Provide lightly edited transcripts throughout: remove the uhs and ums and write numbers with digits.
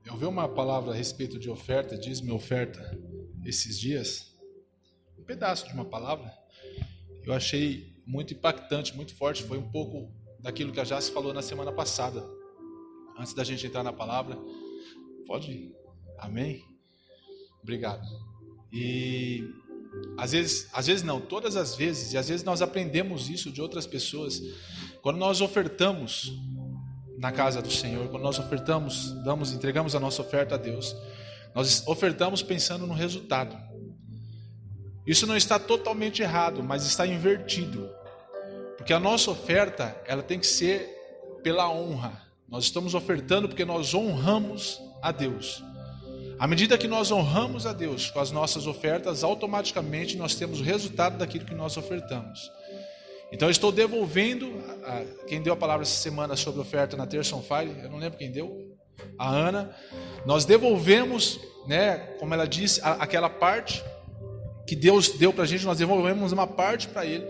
Eu vi uma palavra a respeito de oferta, dízimo e oferta, esses dias. Um pedaço de uma palavra. Eu achei muito impactante, muito forte. Foi um pouco daquilo que a Jace falou na semana passada. Antes da gente entrar na palavra. Pode ir. Amém? Obrigado. E às vezes não, todas as vezes, e às vezes nós aprendemos isso de outras pessoas. Quando nós ofertamos na casa do Senhor, quando nós ofertamos, entregamos a nossa oferta a Deus, nós ofertamos pensando no resultado. Isso não está totalmente errado, mas está invertido. Porque a nossa oferta, ela tem que ser pela honra. Nós estamos ofertando porque nós honramos a Deus. À medida que nós honramos a Deus com as nossas ofertas, automaticamente nós temos o resultado daquilo que nós ofertamos. Então eu estou devolvendo, quem deu a palavra essa semana sobre oferta na Terça on Fire, eu não lembro quem deu, a Ana. Nós devolvemos, né, como ela disse, aquela parte que Deus deu para a gente, nós devolvemos uma parte para Ele.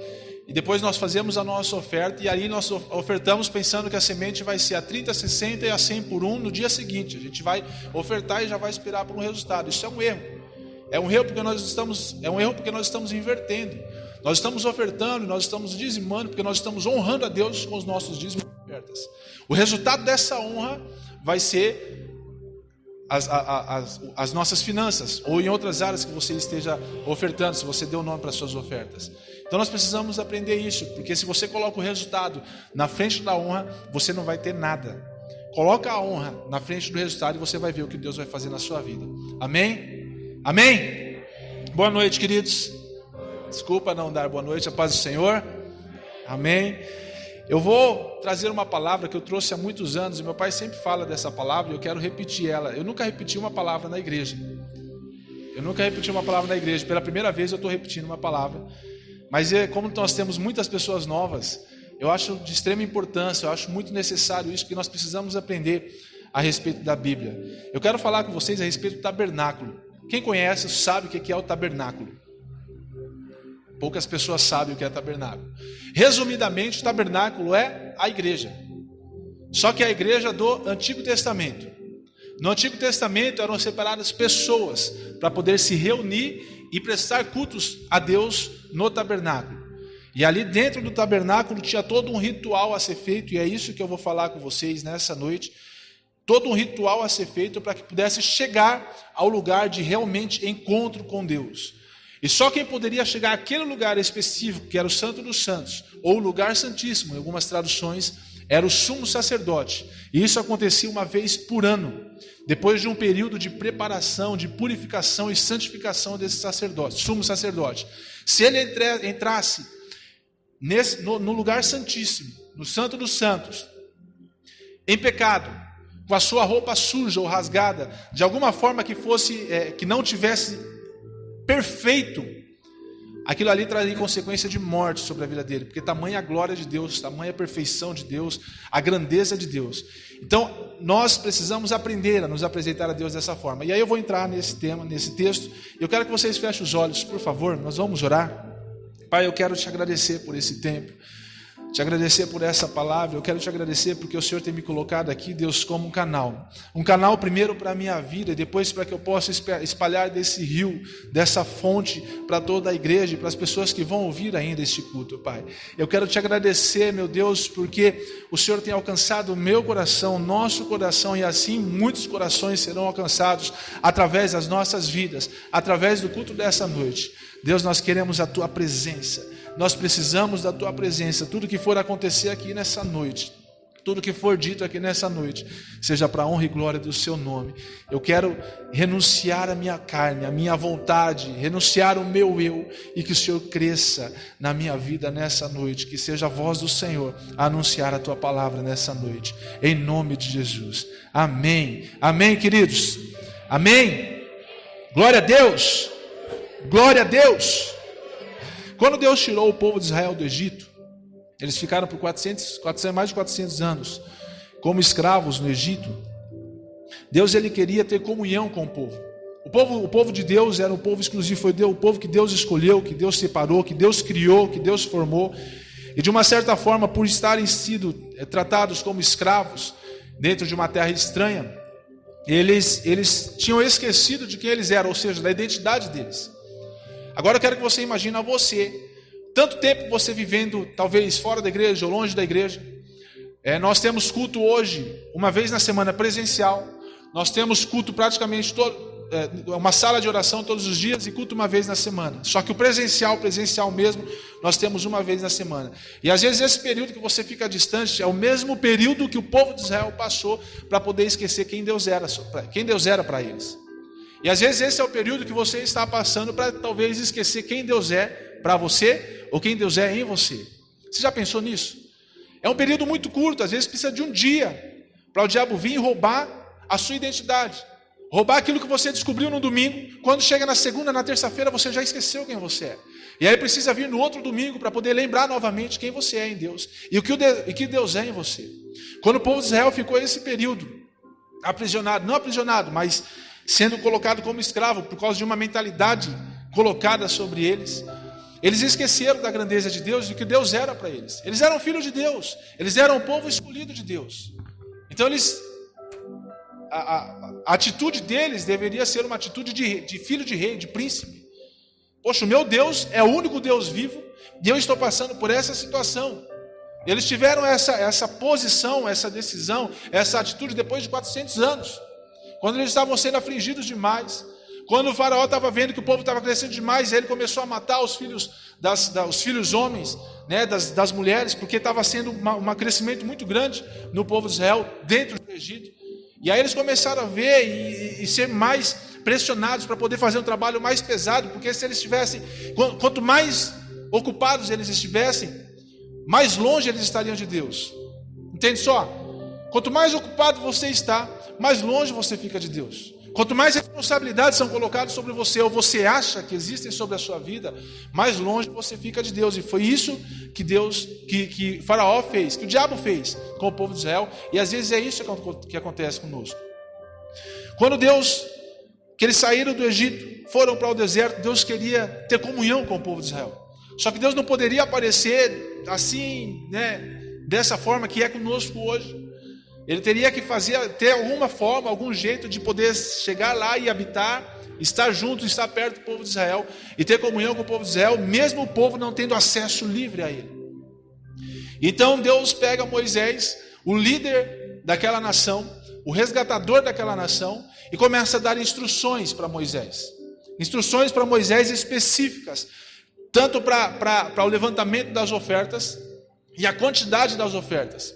E depois nós fazemos a nossa oferta e aí nós ofertamos pensando que a semente vai ser a 30, 60 e a 100 por 1 no dia seguinte. A gente vai ofertar e já vai esperar por um resultado. Isso é um erro. É um erro porque nós estamos invertendo. Nós estamos ofertando, nós estamos dizimando porque nós estamos honrando a Deus com os nossos dízimos e ofertas. O resultado dessa honra vai ser as nossas finanças, ou em outras áreas que você esteja ofertando, se você deu nome para as suas ofertas. Então nós precisamos aprender isso, porque se você coloca o resultado na frente da honra, você não vai ter nada. Coloca a honra na frente do resultado e você vai ver o que Deus vai fazer na sua vida. Amém? Amém? Boa noite, queridos. Desculpa não dar boa noite, a paz do Senhor. Amém? Eu vou trazer uma palavra que eu trouxe há muitos anos, e meu pai sempre fala dessa palavra, e eu quero repetir ela. Eu nunca repeti uma palavra na igreja. Pela primeira vez eu estou repetindo uma palavra. Mas como nós temos muitas pessoas novas, eu acho de extrema importância, eu acho muito necessário isso, porque nós precisamos aprender a respeito da Bíblia. Eu quero falar com vocês a respeito do tabernáculo. Quem conhece sabe o que é o tabernáculo. Poucas pessoas sabem o que é tabernáculo. Resumidamente, o tabernáculo é a igreja. Só que a igreja do Antigo Testamento. No Antigo Testamento eram separadas pessoas para poder se reunir e prestar cultos a Deus no tabernáculo. E ali dentro do tabernáculo tinha todo um ritual a ser feito, e é isso que eu vou falar com vocês nessa noite. Todo um ritual a ser feito para que pudesse chegar ao lugar de realmente encontro com Deus. E só quem poderia chegar àquele lugar específico, que era o Santo dos Santos, ou o lugar santíssimo, em algumas traduções, era o sumo sacerdote. E isso acontecia uma vez por ano, depois de um período de preparação, de purificação e santificação desse sacerdote, sumo sacerdote. Se ele entrasse no lugar santíssimo, no Santo dos Santos, em pecado, com a sua roupa suja ou rasgada, de alguma forma que fosse, que não tivesse perfeito, aquilo ali traria consequência de morte sobre a vida dele, porque tamanha a glória de Deus, tamanha a perfeição de Deus, a grandeza de Deus. Então, nós precisamos aprender a nos apresentar a Deus dessa forma. E aí eu vou entrar nesse tema, nesse texto. Eu quero que vocês fechem os olhos, por favor, nós vamos orar. Pai, eu quero te agradecer por esse tempo, te agradecer por essa palavra. Eu quero te agradecer porque o Senhor tem me colocado aqui, Deus, como um canal primeiro para a minha vida, e depois para que eu possa espalhar desse rio, dessa fonte para toda a igreja e para as pessoas que vão ouvir ainda este culto, Pai. Eu quero te agradecer, meu Deus, porque o Senhor tem alcançado o meu coração, o nosso coração, e assim muitos corações serão alcançados através das nossas vidas, através do culto dessa noite. Deus, nós queremos a Tua presença. Nós precisamos da Tua presença. Tudo que for acontecer aqui nessa noite, tudo que for dito aqui nessa noite, seja para a honra e glória do Seu nome. Eu quero renunciar a minha carne, a minha vontade, renunciar o meu eu, e que o Senhor cresça na minha vida nessa noite, que seja a voz do Senhor a anunciar a Tua palavra nessa noite, em nome de Jesus. Amém. Amém, queridos. Amém. Glória a Deus. Glória a Deus. Quando Deus tirou o povo de Israel do Egito, eles ficaram por mais de 400 anos como escravos no Egito. Deus, ele queria ter comunhão com o povo. O povo de Deus era um povo exclusivo, foi o povo que Deus escolheu, que Deus separou, que Deus criou, que Deus formou. E de uma certa forma, por estarem sido tratados como escravos dentro de uma terra estranha, eles tinham esquecido de quem eles eram, ou seja, da identidade deles. Agora eu quero que você imagine a você, tanto tempo você vivendo talvez fora da igreja ou longe da igreja. Nós temos culto hoje, uma vez na semana presencial. Nós temos culto praticamente uma sala de oração todos os dias e culto uma vez na semana. Só que o presencial mesmo, nós temos uma vez na semana. E às vezes esse período que você fica distante é o mesmo período que o povo de Israel passou para poder esquecer quem Deus era para eles. E às vezes esse é o período que você está passando para talvez esquecer quem Deus é para você ou quem Deus é em você. Você já pensou nisso? É um período muito curto, às vezes precisa de um dia para o diabo vir e roubar a sua identidade. Roubar aquilo que você descobriu no domingo. Quando chega na segunda, na terça-feira, você já esqueceu quem você é. E aí precisa vir no outro domingo para poder lembrar novamente quem você é em Deus. E o que Deus é em você. Quando o povo de Israel ficou esse período aprisionado, não aprisionado, mas sendo colocado como escravo por causa de uma mentalidade colocada sobre eles, eles esqueceram da grandeza de Deus e do que Deus era para eles. Eles eram filhos de Deus. Eles eram o povo escolhido de Deus. Então a atitude deles deveria ser uma atitude de filho de rei, de príncipe. Poxa, o meu Deus é o único Deus vivo e eu estou passando por essa situação. Eles tiveram essa posição, essa decisão, essa atitude depois de 400 anos. Quando eles estavam sendo afligidos demais. Quando o faraó estava vendo que o povo estava crescendo demais, ele começou a matar os filhos os filhos homens, né, das mulheres, porque estava sendo um crescimento muito grande no povo de Israel, dentro do Egito. E aí eles começaram a ver e ser mais pressionados para poder fazer um trabalho mais pesado, porque se eles estivessem, quanto mais ocupados eles estivessem, mais longe eles estariam de Deus. Entende só? Quanto mais ocupado você está, mais longe você fica de Deus. Quanto mais responsabilidades são colocadas sobre você, ou você acha que existem sobre a sua vida, mais longe você fica de Deus. E foi isso que Faraó fez, que o diabo fez com o povo de Israel. E às vezes é isso que acontece conosco. Quando que eles saíram do Egito, foram para o deserto, Deus queria ter comunhão com o povo de Israel. Só que Deus não poderia aparecer assim, né, dessa forma que é conosco hoje. Ele teria que ter alguma forma, algum jeito de poder chegar lá e habitar, estar junto, estar perto do povo de Israel e ter comunhão com o povo de Israel, mesmo o povo não tendo acesso livre a ele. Então Deus pega Moisés, o líder daquela nação, o resgatador daquela nação, e começa a dar instruções para Moisés. Instruções para Moisés específicas, tanto para o levantamento das ofertas e a quantidade das ofertas.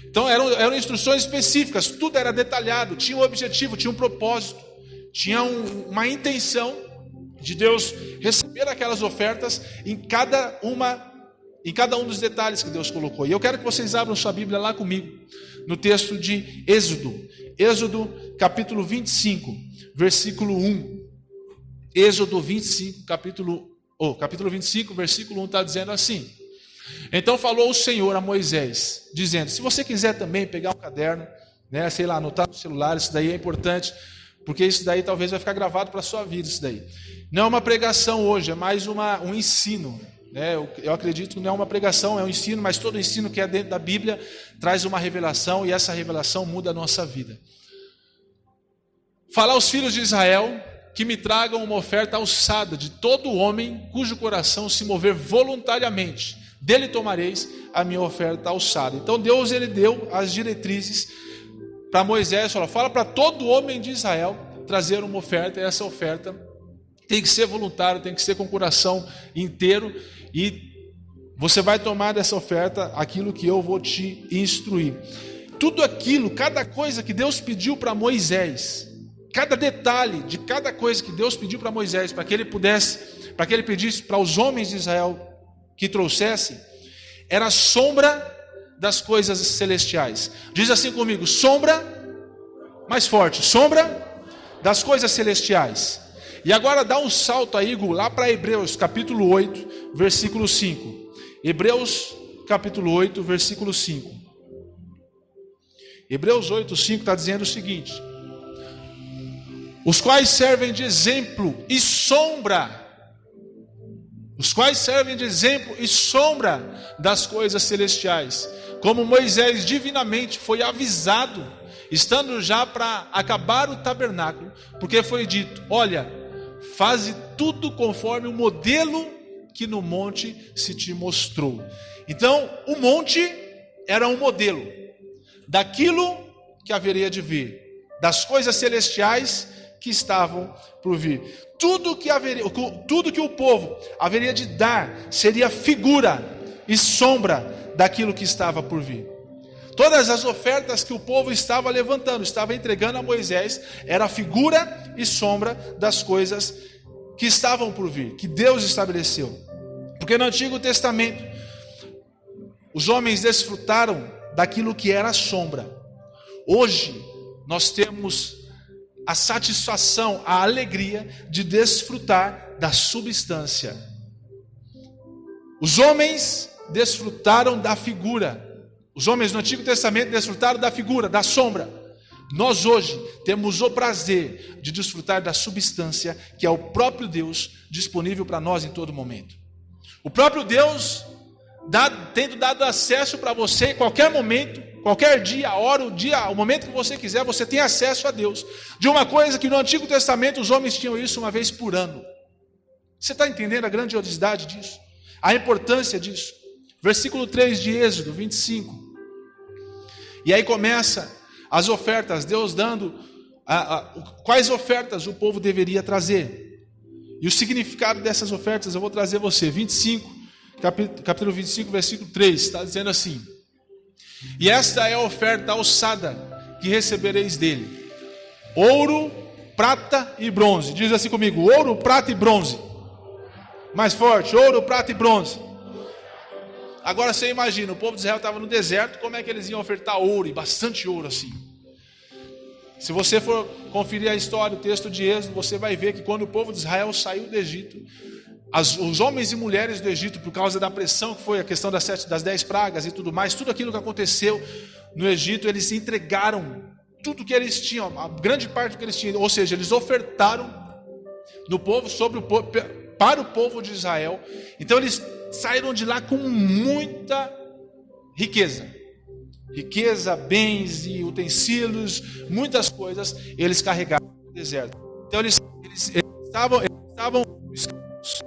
Então eram instruções específicas, tudo era detalhado, tinha um objetivo, tinha um propósito, tinha uma intenção de Deus receber aquelas ofertas em cada um dos detalhes que Deus colocou. E eu quero que vocês abram sua Bíblia lá comigo, no texto de Êxodo capítulo 25, versículo 1. Êxodo 25, capítulo 25, versículo 1 está dizendo assim: então falou o Senhor a Moisés, dizendo, se você quiser também pegar um caderno, né, sei lá, anotar no celular, isso daí é importante, porque isso daí talvez vai ficar gravado para a sua vida, isso daí. Não é uma pregação hoje, é mais um ensino, né? Eu acredito que não é uma pregação, é um ensino, mas todo ensino que é dentro da Bíblia traz uma revelação, e essa revelação muda a nossa vida. Falar aos filhos de Israel que me tragam uma oferta alçada de todo homem cujo coração se mover voluntariamente, dele tomareis a minha oferta alçada. Então Deus, ele deu as diretrizes para Moisés, fala para todo homem de Israel trazer uma oferta, e essa oferta tem que ser voluntária, tem que ser com o coração inteiro, e você vai tomar dessa oferta aquilo que eu vou te instruir. Tudo aquilo, cada coisa que Deus pediu para Moisés, cada detalhe de cada coisa que Deus pediu para Moisés, para que ele pedisse para os homens de Israel que trouxesse, era sombra das coisas celestiais. Diz assim comigo, sombra, mais forte, sombra das coisas celestiais. E agora dá um salto aí, Gu, lá para Hebreus capítulo 8, versículo 5. Hebreus capítulo 8, versículo 5. Hebreus 8, 5 está dizendo o seguinte: os quais servem de exemplo e sombra, das coisas celestiais, como Moisés divinamente foi avisado, estando já para acabar o tabernáculo, porque foi dito: olha, faze tudo conforme o modelo que no monte se te mostrou. Então, o monte era um modelo daquilo que haveria de vir, das coisas celestiais que estavam por vir. Tudo que o povo haveria de dar seria figura e sombra daquilo que estava por vir. Todas as ofertas que o povo estava levantando, estava entregando a Moisés, era figura e sombra das coisas que estavam por vir, que Deus estabeleceu. Porque no Antigo Testamento, os homens desfrutaram daquilo que era sombra. Hoje, nós temos a satisfação, a alegria de desfrutar da substância. Os homens desfrutaram da figura. Os homens no Antigo Testamento desfrutaram da figura, da sombra. Nós hoje temos o prazer de desfrutar da substância, que é o próprio Deus disponível para nós em todo momento. O próprio Deus tendo dado acesso para você em qualquer momento, qualquer dia, a hora, o dia, o momento que você quiser, você tem acesso a Deus. De uma coisa que no Antigo Testamento os homens tinham isso uma vez por ano. Você está entendendo a grandiosidade disso? A importância disso? Versículo 3 de Êxodo 25. E aí começa as ofertas, Deus dando quais ofertas o povo deveria trazer. E o significado dessas ofertas eu vou trazer você. 25, capítulo 25, versículo 3, está dizendo assim: e esta é a oferta alçada que recebereis dele: ouro, prata e bronze. Diz assim comigo: ouro, prata e bronze. Mais forte: ouro, prata e bronze. Agora você imagina, o povo de Israel estava no deserto, como é que eles iam ofertar ouro, e bastante ouro assim? Se você for conferir a história, o texto de Êxodo, você vai ver que quando o povo de Israel saiu do Egito, os homens e mulheres do Egito, por causa da pressão que foi a questão das 10 pragas e tudo mais, tudo aquilo que aconteceu no Egito, eles entregaram tudo que eles tinham, a grande parte do que eles tinham, ou seja, eles ofertaram no povo, para o povo de Israel. Então eles saíram de lá com muita riqueza, bens e utensílios, muitas coisas eles carregaram no deserto. Então eles estavam escravos.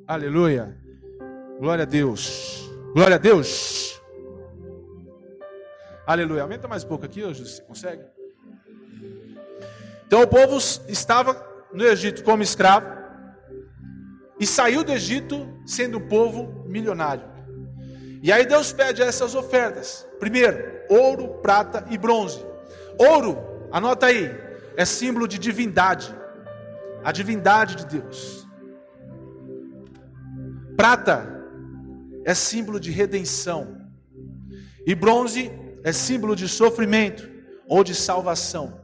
Aleluia. Glória a Deus. Glória a Deus. Aleluia. Aumenta mais um pouco aqui, hoje, você consegue? Então o povo estava no Egito como escravo e saiu do Egito sendo um povo milionário. E aí Deus pede essas ofertas. Primeiro, ouro, prata e bronze. Ouro, anota aí, é símbolo de divindade, a divindade de Deus. Prata é símbolo de redenção. E bronze é símbolo de sofrimento ou de salvação.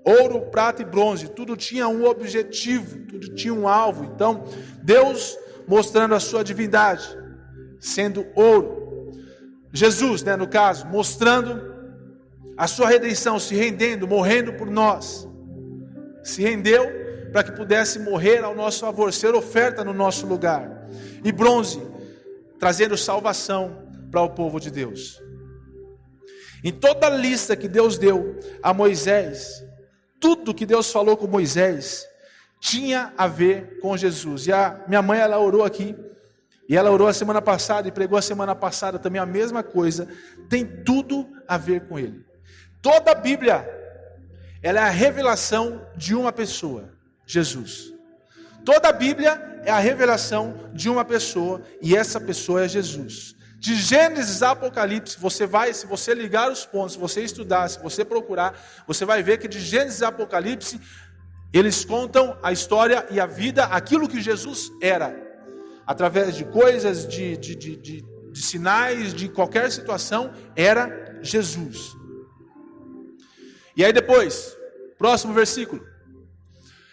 Ouro, prata e bronze, tudo tinha um objetivo, tudo tinha um alvo. Então, Deus mostrando a sua divindade, sendo ouro. Jesus, no caso, mostrando a sua redenção, se rendendo, morrendo por nós. Se rendeu para que pudesse morrer ao nosso favor, ser oferta no nosso lugar. E bronze, trazendo salvação para o povo de Deus. Em toda a lista que Deus deu a Moisés, tudo que Deus falou com Moisés tinha a ver com Jesus. E a minha mãe, ela orou aqui, e ela orou a semana passada e pregou a semana passada também a mesma coisa. Tem tudo a ver com ele. Toda a Bíblia, ela é a revelação de uma pessoa, Jesus. Toda a Bíblia é a revelação de uma pessoa, e essa pessoa é Jesus. De Gênesis a Apocalipse, se você ligar os pontos, se você estudar, se você procurar, você vai ver que de Gênesis a Apocalipse, eles contam a história e a vida, aquilo que Jesus era, através de coisas, de sinais, de qualquer situação, era Jesus. E aí depois, próximo versículo,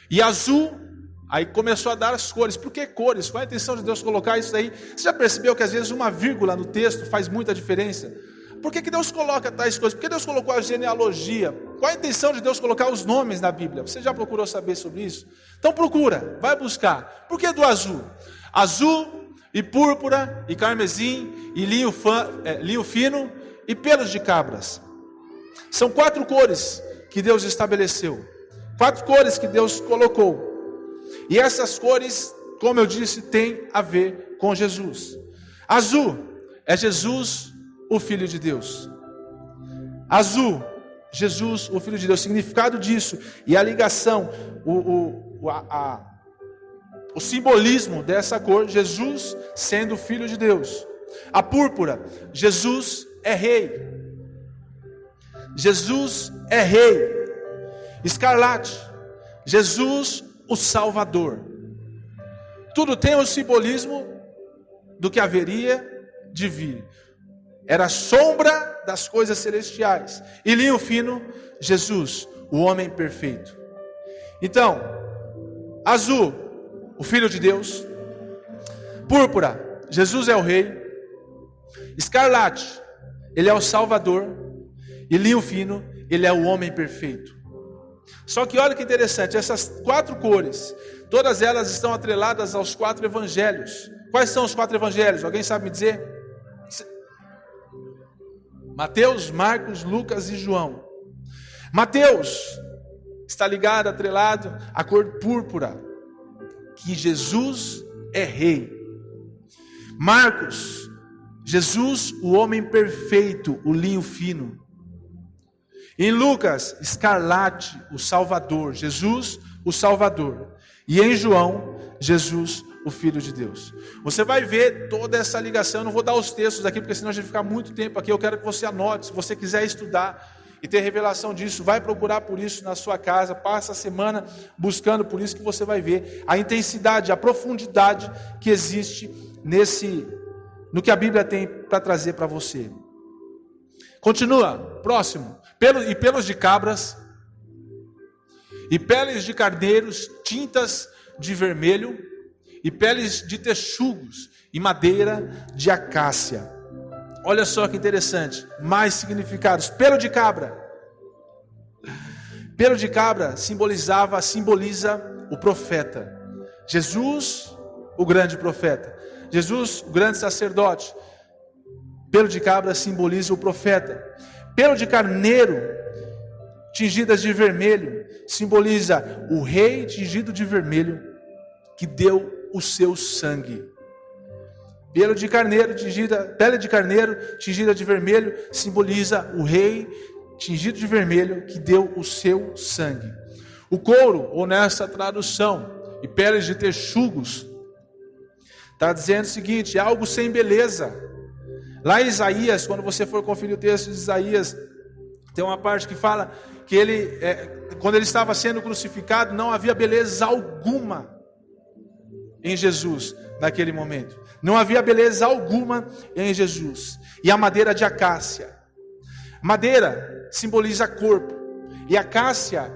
e azul. Aí começou a dar as cores. Por que cores? Qual é a intenção de Deus colocar isso aí? Você já percebeu que às vezes uma vírgula no texto faz muita diferença? Por que Deus coloca tais coisas? Por que Deus colocou a genealogia? Qual a intenção de Deus colocar os nomes na Bíblia? Você já procurou saber sobre isso? Então procura, vai buscar. Por que do azul? Azul e púrpura e carmesim e linho fino e pelos de cabras. São 4 cores que Deus estabeleceu. 4 cores que Deus colocou. E essas cores, como eu disse, têm a ver com Jesus. Azul é Jesus, o Filho de Deus. Azul, Jesus, o Filho de Deus. O significado disso e a ligação, o simbolismo dessa cor, Jesus sendo o Filho de Deus. A púrpura, Jesus é rei. Jesus é rei. Escarlate, Jesus o Salvador. Tudo tem o simbolismo do que haveria de vir. Era a sombra das coisas celestiais. E linho fino, Jesus, o homem perfeito. Então, azul, o Filho de Deus. Púrpura, Jesus é o Rei. Escarlate, Ele é o Salvador. E linho fino, Ele é o homem perfeito. Só que olha que interessante, essas 4 cores, todas elas estão atreladas aos 4 evangelhos. Quais são os 4 evangelhos? Alguém sabe me dizer? Mateus, Marcos, Lucas e João. Mateus está ligado, atrelado à cor púrpura, que Jesus é rei. Marcos, Jesus, o homem perfeito, o linho fino. Em Lucas, escarlate, o Salvador, Jesus, o Salvador. E em João, Jesus, o Filho de Deus. Você vai ver toda essa ligação. Eu não vou dar os textos aqui, porque senão a gente vai ficar muito tempo aqui. Eu quero que você anote. Se você quiser estudar e ter revelação disso, vai procurar por isso na sua casa. Passa a semana buscando por isso, que você vai ver a intensidade, a profundidade que existe no que a Bíblia tem para trazer para você. Continua, próximo. Pelos de cabras e peles de carneiros, tintas de vermelho e peles de texugos e madeira de acácia. Olha só que interessante, mais significados. Pelo de cabra. Pelo de cabra simboliza o profeta. Jesus, o grande profeta. Jesus, o grande sacerdote. Pelo de cabra simboliza o profeta. Pelo de carneiro, tingidas de vermelho, simboliza o rei tingido de vermelho, que deu o seu sangue. Pele de carneiro tingida de vermelho, simboliza o rei tingido de vermelho, que deu o seu sangue. O couro, ou nessa tradução, e peles de texugos, está dizendo o seguinte: é algo sem beleza. Lá em Isaías, quando você for conferir o texto de Isaías, tem uma parte que fala que quando ele estava sendo crucificado, não havia beleza alguma em Jesus naquele momento. Não havia beleza alguma em Jesus. E a madeira de acácia. Madeira simboliza corpo. E acácia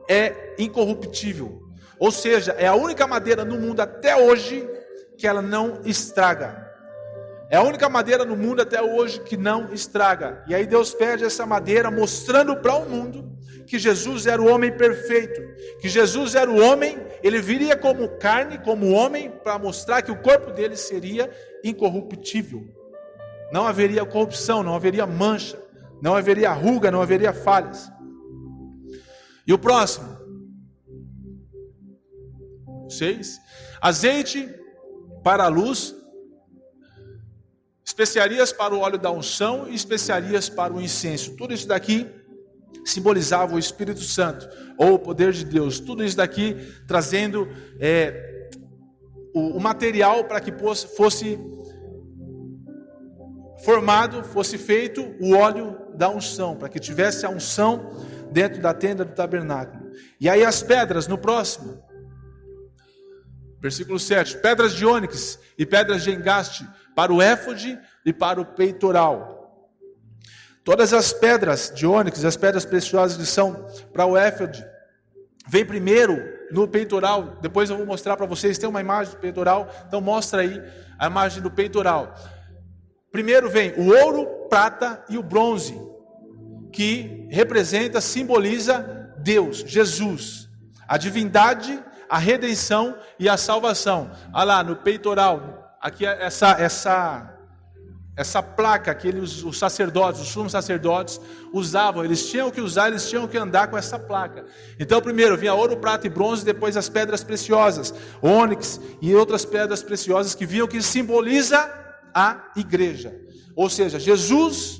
é incorruptível. Ou seja, é a única madeira no mundo até hoje que ela não estraga. É a única madeira no mundo até hoje que não estraga. E aí Deus pede essa madeira, mostrando para o mundo que Jesus era o homem perfeito. Que Jesus era o homem, ele viria como carne, como homem, para mostrar que o corpo dele seria incorruptível. Não haveria corrupção, não haveria mancha, não haveria ruga, não haveria falhas. E o próximo. 6. Azeite para a luz, especiarias para o óleo da unção e especiarias para o incenso. Tudo isso daqui simbolizava o Espírito Santo, ou o poder de Deus. Tudo isso daqui trazendo o material para que fosse formado, fosse feito o óleo da unção, para que tivesse a unção dentro da tenda do tabernáculo. E aí as pedras, no próximo, versículo 7, pedras de ônix e pedras de engaste para o éfode e para o peitoral. Todas as pedras de ônix, as pedras preciosas que são para o éfode, vem primeiro no peitoral. Depois eu vou mostrar para vocês, tem uma imagem do peitoral, então mostra aí a imagem do peitoral. Primeiro vem o ouro, prata e o bronze, que representa, simboliza Deus, Jesus, a divindade, a redenção e a salvação. Olha lá no peitoral, aqui essa placa que os sacerdotes, os sumos sacerdotes usavam, eles tinham que usar, eles tinham que andar com essa placa. Então primeiro vinha ouro, prata e bronze, depois as pedras preciosas, ônix e outras pedras preciosas que vinham, que simboliza a igreja. Ou seja, Jesus,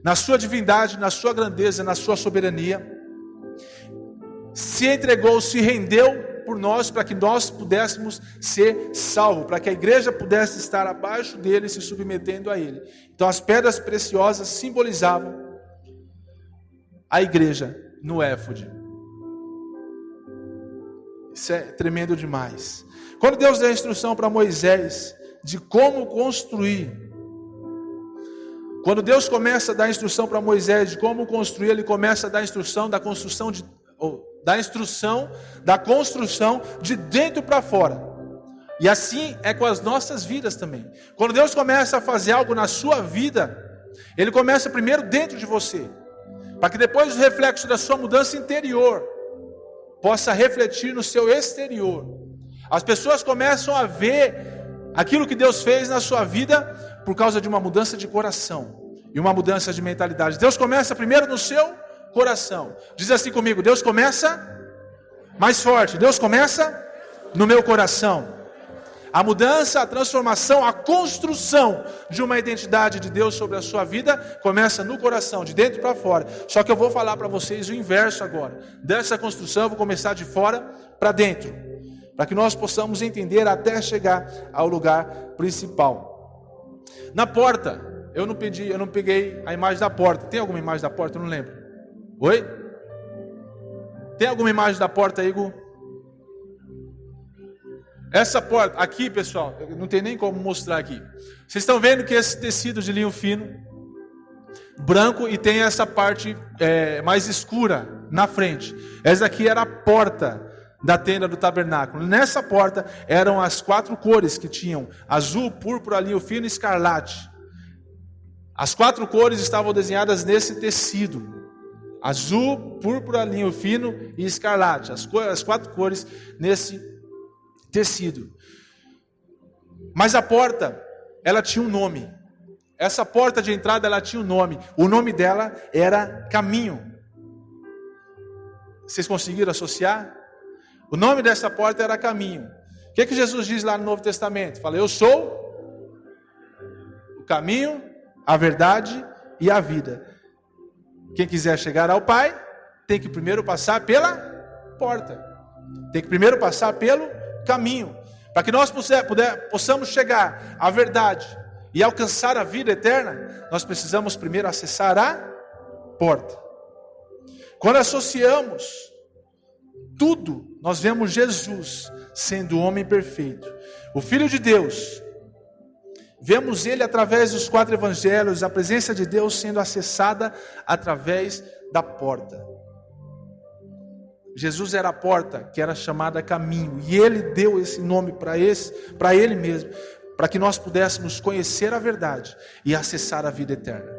na sua divindade, na sua grandeza, na sua soberania, se entregou, se rendeu por nós, para que nós pudéssemos ser salvos, para que a igreja pudesse estar abaixo dele, se submetendo a ele. Então as pedras preciosas simbolizavam a igreja no éfode. Isso é tremendo demais. Quando Deus deu a instrução para Moisés de como construir, quando Deus começa a dar a instrução para Moisés de como construir, ele começa a dar a instrução da construção de dentro para fora. E assim é com as nossas vidas também. Quando Deus começa a fazer algo na sua vida, ele começa primeiro dentro de você, para que depois o reflexo da sua mudança interior possa refletir no seu exterior. As pessoas começam a ver aquilo que Deus fez na sua vida por causa de uma mudança de coração e uma mudança de mentalidade. Deus começa primeiro no seu coração. Diz assim comigo: Deus começa mais forte. Deus começa no meu coração. A mudança, a transformação, a construção de uma identidade de Deus sobre a sua vida começa no coração, de dentro para fora. Só que eu vou falar para vocês o inverso agora. Dessa construção eu vou começar de fora para dentro, para que nós possamos entender até chegar ao lugar principal. Na porta, eu não peguei a imagem da porta. Tem alguma imagem da porta? Eu não lembro. Oi? Tem alguma imagem da porta aí, Gu? Essa porta, aqui pessoal, não tem nem como mostrar aqui. Vocês estão vendo que esse tecido de linho fino, branco, e tem essa parte mais escura na frente. Essa aqui era a porta da tenda do tabernáculo. Nessa porta eram as 4 cores que tinham: azul, púrpura, linho fino e escarlate. As 4 cores estavam desenhadas nesse tecido: azul, púrpura, linho fino e escarlate. As 4 cores nesse tecido. Mas a porta, ela tinha um nome. Essa porta de entrada, ela tinha um nome. O nome dela era Caminho. Vocês conseguiram associar? O nome dessa porta era Caminho. O que Jesus diz lá no Novo Testamento? Fala: eu sou o caminho, a verdade e a vida. Quem quiser chegar ao Pai, tem que primeiro passar pela porta. Tem que primeiro passar pelo caminho. Para que nós possamos chegar à verdade e alcançar a vida eterna, nós precisamos primeiro acessar a porta. Quando associamos tudo, nós vemos Jesus sendo o homem perfeito, o Filho de Deus. Vemos ele através dos 4 evangelhos, a presença de Deus sendo acessada através da porta. Jesus era a porta, que era chamada Caminho, e ele deu esse nome para ele mesmo, para que nós pudéssemos conhecer a verdade e acessar a vida eterna.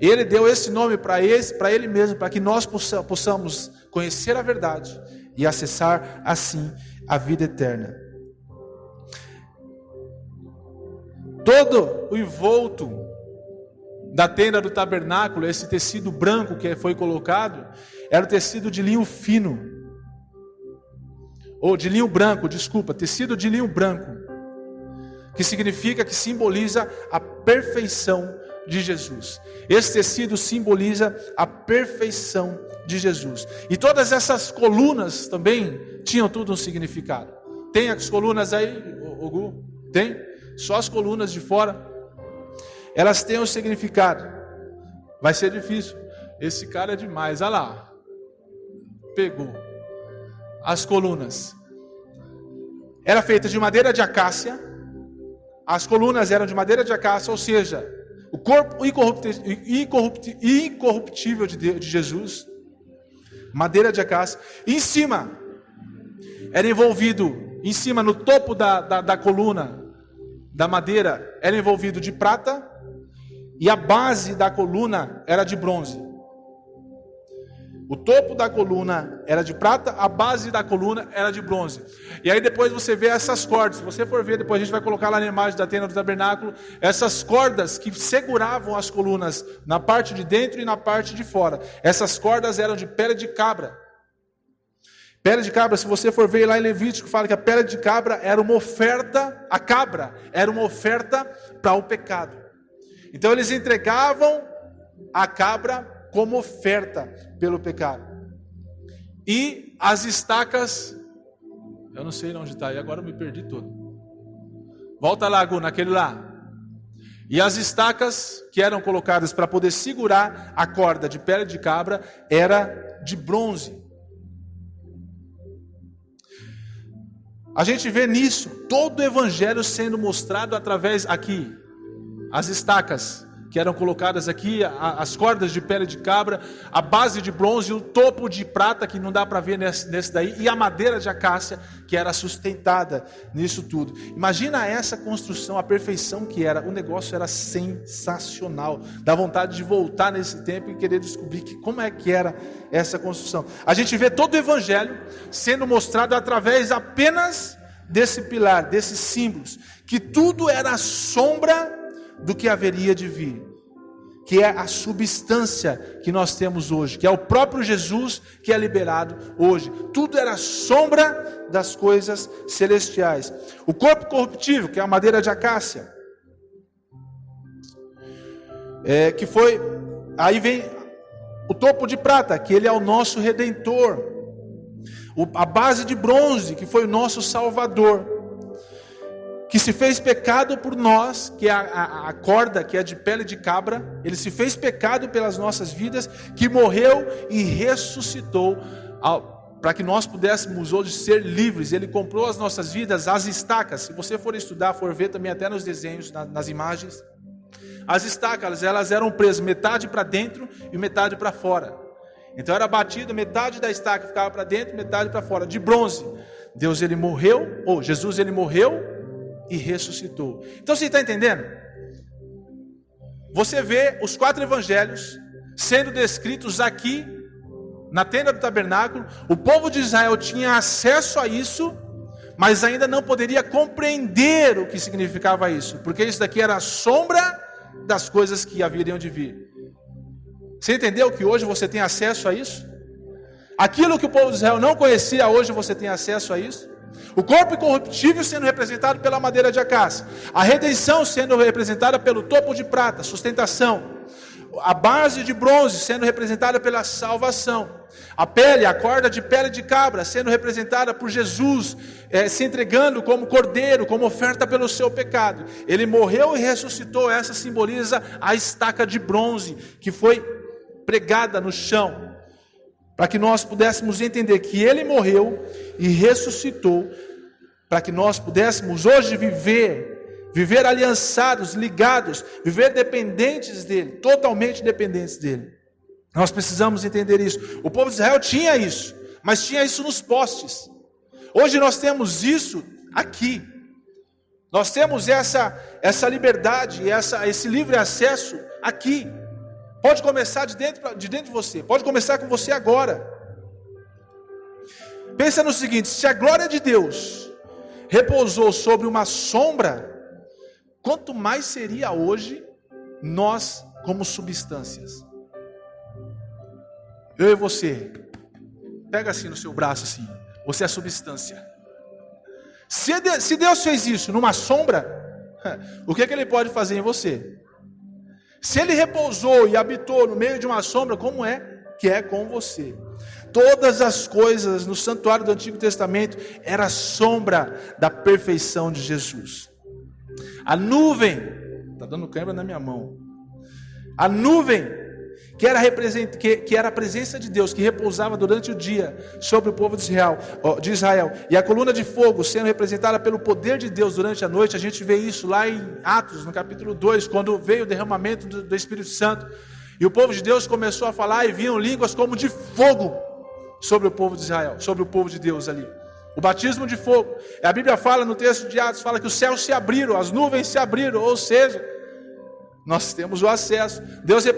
Ele deu esse nome para ele mesmo, para que nós possamos conhecer a verdade e acessar assim a vida eterna. Todo o envolto da tenda do tabernáculo, esse tecido branco que foi colocado, era o tecido de linho fino, ou de linho branco, tecido de linho branco, que significa, que simboliza a perfeição de Jesus. Esse tecido simboliza a perfeição de Jesus. E todas essas colunas também tinham tudo um significado. Tem as colunas aí, Gu? Tem? Só as colunas de fora, elas têm um significado. Vai ser difícil. Esse cara é demais, olha lá. Pegou. As colunas. Era feita de madeira de acácia. As colunas eram de madeira de acácia, ou seja, o corpo incorruptível de Jesus. Madeira de acácia. E em cima, era envolvido, em cima, no topo da coluna, da madeira era envolvido de prata e a base da coluna era de bronze. O topo da coluna era de prata, a base da coluna era de bronze. E aí depois você vê essas cordas. Se você for ver, depois a gente vai colocar lá na imagem da tenda do tabernáculo, essas cordas que seguravam as colunas na parte de dentro e na parte de fora. Essas cordas eram de pele de cabra. Pele de cabra, se você for ver lá em Levítico, fala que a pele de cabra era uma oferta, a cabra era uma oferta para o pecado. Então eles entregavam a cabra como oferta pelo pecado. E as estacas, eu não sei onde está, e agora eu me perdi todo. Volta lá, Gu, naquele lá. E as estacas que eram colocadas para poder segurar a corda de pele de cabra era de bronze. A gente vê nisso todo o evangelho sendo mostrado através aqui. As estacas que eram colocadas aqui, as cordas de pele de cabra, a base de bronze, o topo de prata, que não dá para ver nesse daí, e a madeira de acácia, que era sustentada nisso tudo. Imagina essa construção, a perfeição que era, o negócio era sensacional. Dá vontade de voltar nesse tempo e querer descobrir como é que era essa construção. A gente vê todo o evangelho sendo mostrado através apenas desse pilar, desses símbolos, que tudo era sombra do que haveria de vir, que é a substância que nós temos hoje, que é o próprio Jesus que é liberado hoje. Tudo era sombra das coisas celestiais. O corpo corruptível, que é a madeira de acácia, que foi, aí vem o topo de prata, que ele é o nosso Redentor, a base de bronze, que foi o nosso Salvador, que se fez pecado por nós, que é a corda que é de pele de cabra, ele se fez pecado pelas nossas vidas, que morreu e ressuscitou, para que nós pudéssemos hoje ser livres. Ele comprou as nossas vidas, as estacas. Se você for estudar, for ver também até nos desenhos, nas imagens, as estacas, elas eram presas metade para dentro e metade para fora. Então era batido, metade da estaca ficava para dentro, metade para fora, de bronze. Jesus ele morreu e ressuscitou. Então você está entendendo? Você vê os 4 evangelhos sendo descritos aqui na tenda do tabernáculo. O povo de Israel tinha acesso a isso, mas ainda não poderia compreender o que significava isso, porque isso daqui era a sombra das coisas que haveriam de vir. Você entendeu que hoje você tem acesso a isso? Aquilo que o povo de Israel não conhecia, hoje você tem acesso a isso. O corpo incorruptível sendo representado pela madeira de acácia, a redenção sendo representada pelo topo de prata, sustentação, a base de bronze sendo representada pela salvação, a pele, a corda de pele de cabra sendo representada por Jesus, se entregando como cordeiro, como oferta pelo seu pecado. Ele morreu e ressuscitou. Essa simboliza a estaca de bronze que foi pregada no chão, para que nós pudéssemos entender que Ele morreu e ressuscitou, para que nós pudéssemos hoje viver aliançados, ligados, viver dependentes dEle, totalmente dependentes dEle. Nós precisamos entender isso. O povo de Israel tinha isso, mas tinha isso nos postes. Hoje nós temos isso aqui. Nós temos essa liberdade, esse livre acesso aqui. Pode começar de dentro de você. Pode começar com você agora. Pensa no seguinte: se a glória de Deus repousou sobre uma sombra, quanto mais seria hoje nós como substâncias? Eu e você. Pega assim no seu braço assim. Você é a substância. Se Deus fez isso numa sombra, o que Ele pode fazer em você? Se Ele repousou e habitou no meio de uma sombra, como é que é com você? Todas as coisas no santuário do Antigo Testamento era sombra da perfeição de Jesus. A nuvem, está dando câimbra na minha mão. A nuvem que era a presença de Deus, que repousava durante o dia sobre o povo de Israel, e a coluna de fogo sendo representada pelo poder de Deus durante a noite. A gente vê isso lá em Atos, no capítulo 2, quando veio o derramamento do Espírito Santo, e o povo de Deus começou a falar, e vinham línguas como de fogo sobre o povo de Israel, sobre o povo de Deus ali. O batismo de fogo. A Bíblia fala no texto de Atos, fala que os céus se abriram, as nuvens se abriram, ou seja, nós temos o acesso. Deus se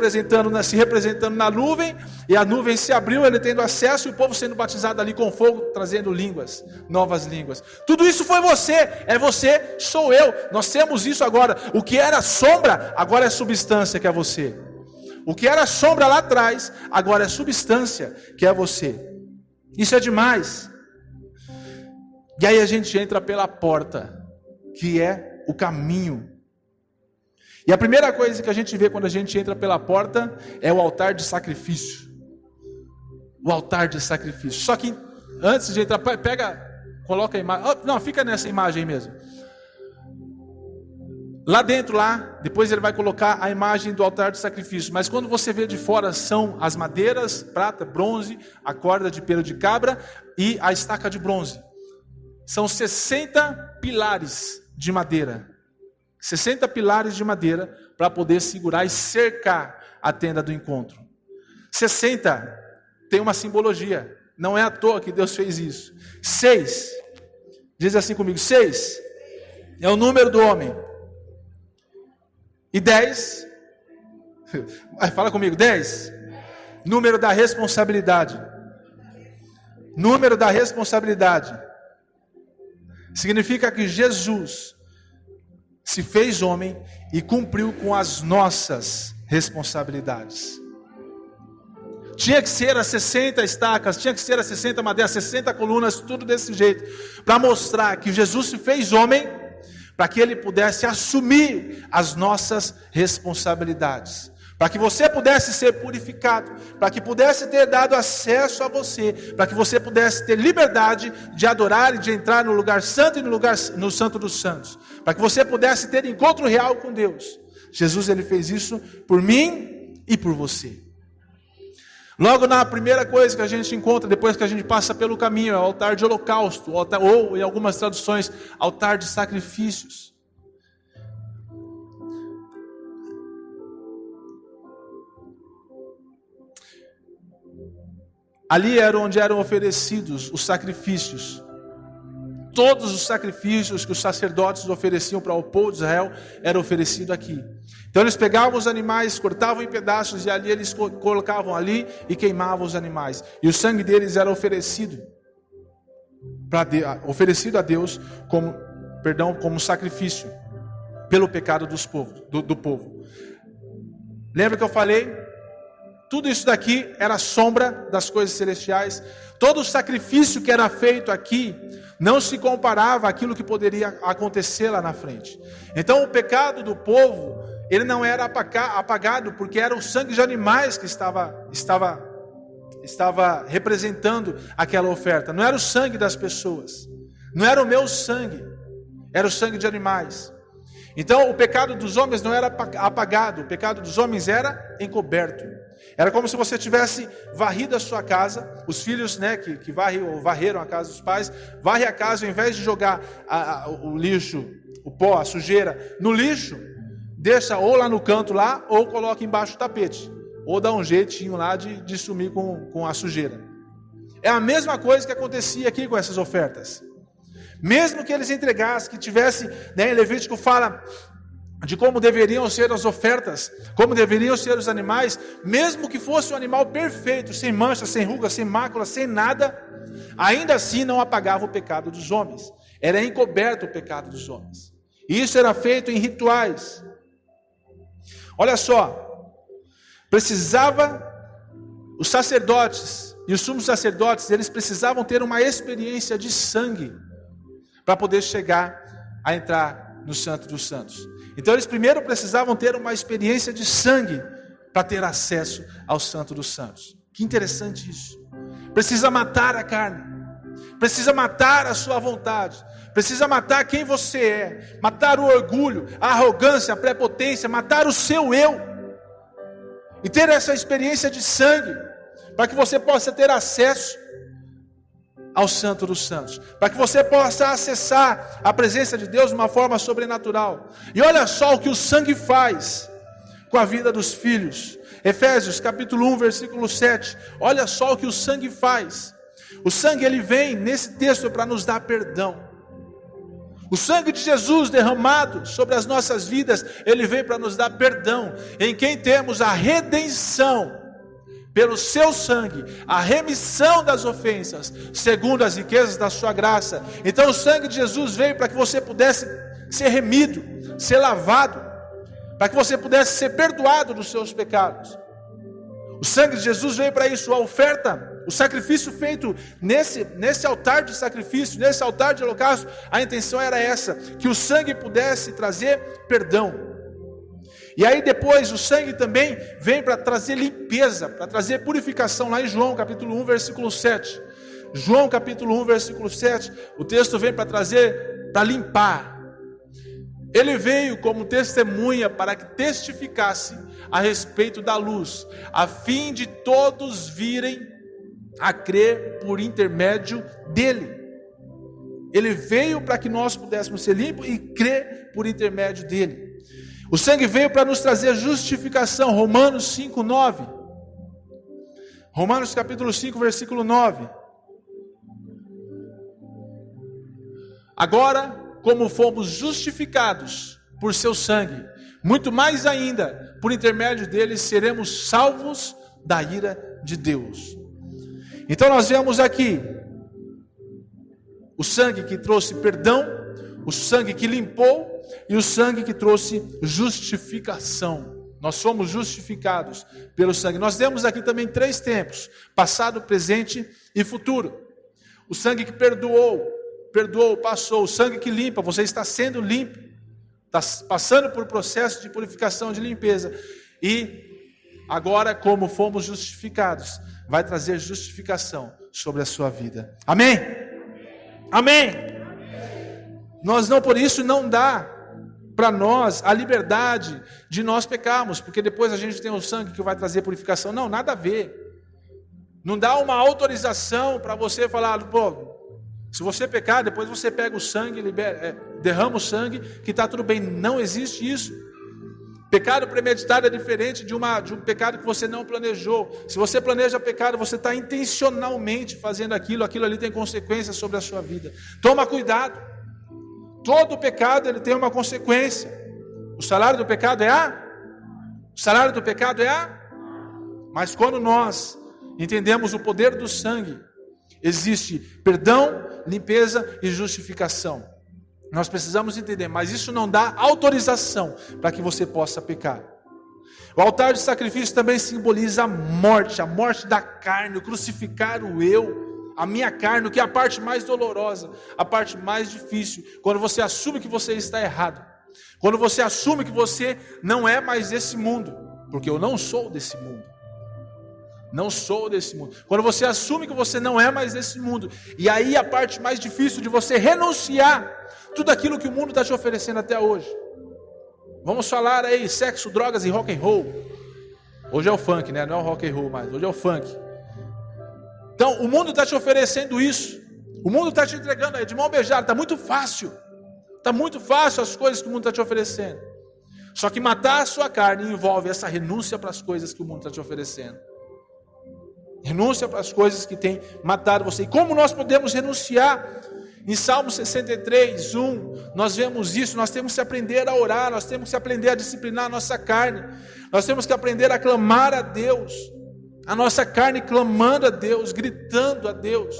representando na nuvem, e a nuvem se abriu, ele tendo acesso, e o povo sendo batizado ali com fogo, trazendo línguas, novas línguas. Tudo isso foi você, é você, sou eu. Nós temos isso agora. O que era sombra, agora é substância, que é você. O que era sombra lá atrás, agora é substância, que é você. Isso é demais. E aí a gente entra pela porta, que é o caminho. E a primeira coisa que a gente vê quando a gente entra pela porta é o altar de sacrifício. O altar de sacrifício. Só que antes de entrar, coloca a imagem. Não, fica nessa imagem aí mesmo. Lá dentro, depois ele vai colocar a imagem do altar de sacrifício. Mas quando você vê de fora, são as madeiras, prata, bronze, a corda de pelo de cabra e a estaca de bronze. São 60 pilares de madeira. 60 pilares de madeira para poder segurar e cercar a tenda do encontro. 60 tem uma simbologia. Não é à toa que Deus fez isso. 6, diz assim comigo, 6 é o número do homem. E 10, fala comigo, 10, número da responsabilidade. Número da responsabilidade. Significa que Jesus se fez homem e cumpriu com as nossas responsabilidades. Tinha que ser as 60 estacas, tinha que ser as 60 madeiras, 60 colunas, tudo desse jeito, para mostrar que Jesus se fez homem, para que ele pudesse assumir as nossas responsabilidades, para que você pudesse ser purificado, para que pudesse ter dado acesso a você, para que você pudesse ter liberdade de adorar e de entrar no lugar santo e no Santo dos Santos, para que você pudesse ter encontro real com Deus. Jesus, ele fez isso por mim e por você. Logo na primeira coisa que a gente encontra, depois que a gente passa pelo caminho, é o altar de holocausto, ou em algumas traduções, altar de sacrifícios. Ali era onde eram oferecidos os sacrifícios. Todos os sacrifícios que os sacerdotes ofereciam para o povo de Israel eram oferecidos aqui. Então eles pegavam os animais, cortavam em pedaços e ali eles colocavam ali e queimavam os animais. E o sangue deles era oferecido a Deus como sacrifício pelo pecado do povo. Lembra que eu falei? Tudo isso daqui era sombra das coisas celestiais. Todo o sacrifício que era feito aqui não se comparava àquilo que poderia acontecer lá na frente. Então o pecado do povo, ele não era apagado, porque era o sangue de animais que estava representando aquela oferta. Não era o sangue das pessoas, não era o meu sangue, era o sangue de animais. Então o pecado dos homens não era apagado, o pecado dos homens era encoberto. Era como se você tivesse varrido a sua casa, os filhos, que varreram a casa dos pais, varre a casa, ao invés de jogar o lixo, o pó, a sujeira no lixo, deixa ou lá no canto lá, ou coloca embaixo do tapete, ou dá um jeitinho lá de sumir com a sujeira. É a mesma coisa que acontecia aqui com essas ofertas. Mesmo que eles entregassem, que tivesse, em Levítico fala de como deveriam ser as ofertas, como deveriam ser os animais, mesmo que fosse um animal perfeito, sem mancha, sem ruga, sem mácula, sem nada, ainda assim não apagava o pecado dos homens. Era encoberto o pecado dos homens. E isso era feito em rituais. Olha só, os sacerdotes e os sumos sacerdotes, eles precisavam ter uma experiência de sangue para poder chegar a entrar no Santo dos Santos. Então eles primeiro precisavam ter uma experiência de sangue para ter acesso ao Santo dos Santos. Que interessante isso. Precisa matar a carne, precisa matar a sua vontade, precisa matar quem você é, matar o orgulho, a arrogância, a prepotência, matar o seu eu, e ter essa experiência de sangue, para que você possa ter acesso ao Santo dos Santos, para que você possa acessar a presença de Deus de uma forma sobrenatural. E olha só o que o sangue faz com a vida dos filhos. Efésios capítulo 1, versículo 7. Olha só o que o sangue faz. O sangue, ele vem nesse texto para nos dar perdão. O sangue de Jesus derramado sobre as nossas vidas, ele vem para nos dar perdão, em quem temos a redenção, pelo seu sangue, a remissão das ofensas, segundo as riquezas da sua graça. Então o sangue de Jesus veio para que você pudesse ser remido, ser lavado, para que você pudesse ser perdoado dos seus pecados. O sangue de Jesus veio para isso, a oferta, o sacrifício feito nesse altar de sacrifício, nesse altar de holocausto, a intenção era essa, que o sangue pudesse trazer perdão. E aí depois o sangue também vem para trazer limpeza, para trazer purificação, lá em João capítulo 1, versículo 7. João capítulo 1, versículo 7, o texto vem para trazer, para limpar. Ele veio como testemunha para que testificasse a respeito da luz, a fim de todos virem a crer por intermédio dele. Ele veio para que nós pudéssemos ser limpos e crer por intermédio dele. O sangue veio para nos trazer justificação. Romanos 5, 9. Romanos capítulo 5, versículo 9. Agora, como fomos justificados por seu sangue, muito mais ainda, por intermédio dele, seremos salvos da ira de Deus. Então nós vemos aqui o sangue que trouxe perdão, o sangue que limpou e o sangue que trouxe justificação. Nós somos justificados pelo sangue. Nós temos aqui também 3 tempos: passado, presente e futuro. O sangue que perdoou, passou. O sangue que limpa, você está sendo limpo, está passando por processo de purificação, de limpeza. E agora, como fomos justificados, vai trazer justificação sobre a sua vida. Amém? Amém? Nós não, por isso não dá para nós a liberdade de nós pecarmos, porque depois a gente tem o sangue que vai trazer purificação. Não, nada a ver. Não dá uma autorização para você falar, pô, se você pecar, depois você pega o sangue, derrama o sangue, que está tudo bem. Não existe isso. Pecado premeditado é diferente de um pecado que você não planejou. Se você planeja pecado, você está intencionalmente fazendo aquilo ali tem consequências sobre a sua vida. Toma cuidado. Todo pecado ele tem uma consequência. O salário do pecado é Mas quando nós entendemos o poder do sangue, existe perdão, limpeza e justificação. Nós precisamos entender, mas isso não dá autorização para que você possa pecar. O altar de sacrifício também simboliza a morte da carne, o crucificar o eu, a minha carne, o que é a parte mais dolorosa, a parte mais difícil, quando você assume que você está errado, quando você assume que você não é mais desse mundo, porque eu não sou desse mundo. Não sou desse mundo. Quando você assume que você não é mais desse mundo, e aí a parte mais difícil de você renunciar tudo aquilo que o mundo está te oferecendo até hoje. Vamos falar aí, sexo, drogas e rock and roll. Hoje é o funk, né? Não é o rock and roll mais, hoje é o funk. Então, o mundo está te oferecendo isso. O mundo está te entregando aí de mão beijada. Está muito fácil. Está muito fácil as coisas que o mundo está te oferecendo. Só que matar a sua carne envolve essa renúncia para as coisas que o mundo está te oferecendo. Renúncia para as coisas que tem matado você. E como nós podemos renunciar? Em Salmo 63, 1, nós vemos isso. Nós temos que aprender a orar, nós temos que aprender a disciplinar a nossa carne, nós temos que aprender a clamar a Deus, a nossa carne clamando a Deus, gritando a Deus.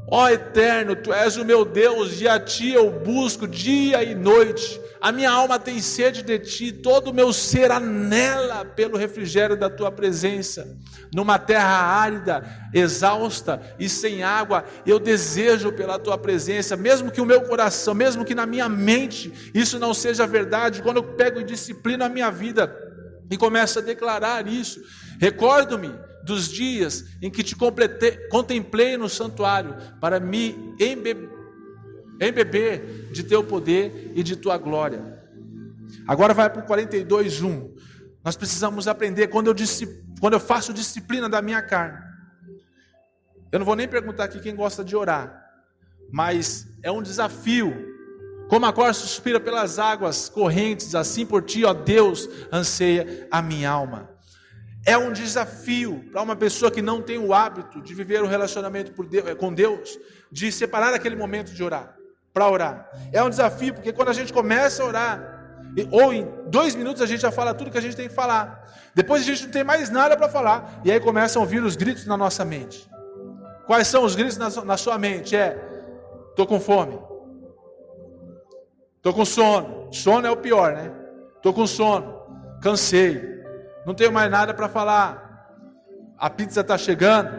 Ó Eterno, Tu és o meu Deus, e a Ti eu busco dia e noite. A minha alma tem sede de Ti, todo o meu ser anela pelo refrigério da Tua presença. Numa terra árida, exausta e sem água, eu desejo pela Tua presença, mesmo que o meu coração, mesmo que na minha mente isso não seja verdade. Quando eu pego e disciplino a minha vida e começo a declarar isso, recordo-me dos dias em que te contemplei no santuário para me embeber de teu poder e de tua glória. Agora vai para o 42:1. Nós precisamos aprender, quando eu faço disciplina da minha carne. Eu não vou nem perguntar aqui quem gosta de orar, mas é um desafio. Como a corça suspira pelas águas correntes, assim por Ti, ó Deus, anseia a minha alma. É um desafio para uma pessoa que não tem o hábito de viver um relacionamento com Deus, de separar aquele momento de orar, para orar. É um desafio, porque quando a gente começa a orar, ou em 2 minutos a gente já fala tudo que a gente tem que falar. Depois a gente não tem mais nada para falar, e aí começam a ouvir os gritos na nossa mente. Quais são os gritos na sua mente? Estou com fome. Estou com sono. Sono é o pior, né? Estou com sono. Cansei. Não tenho mais nada para falar. A pizza está chegando.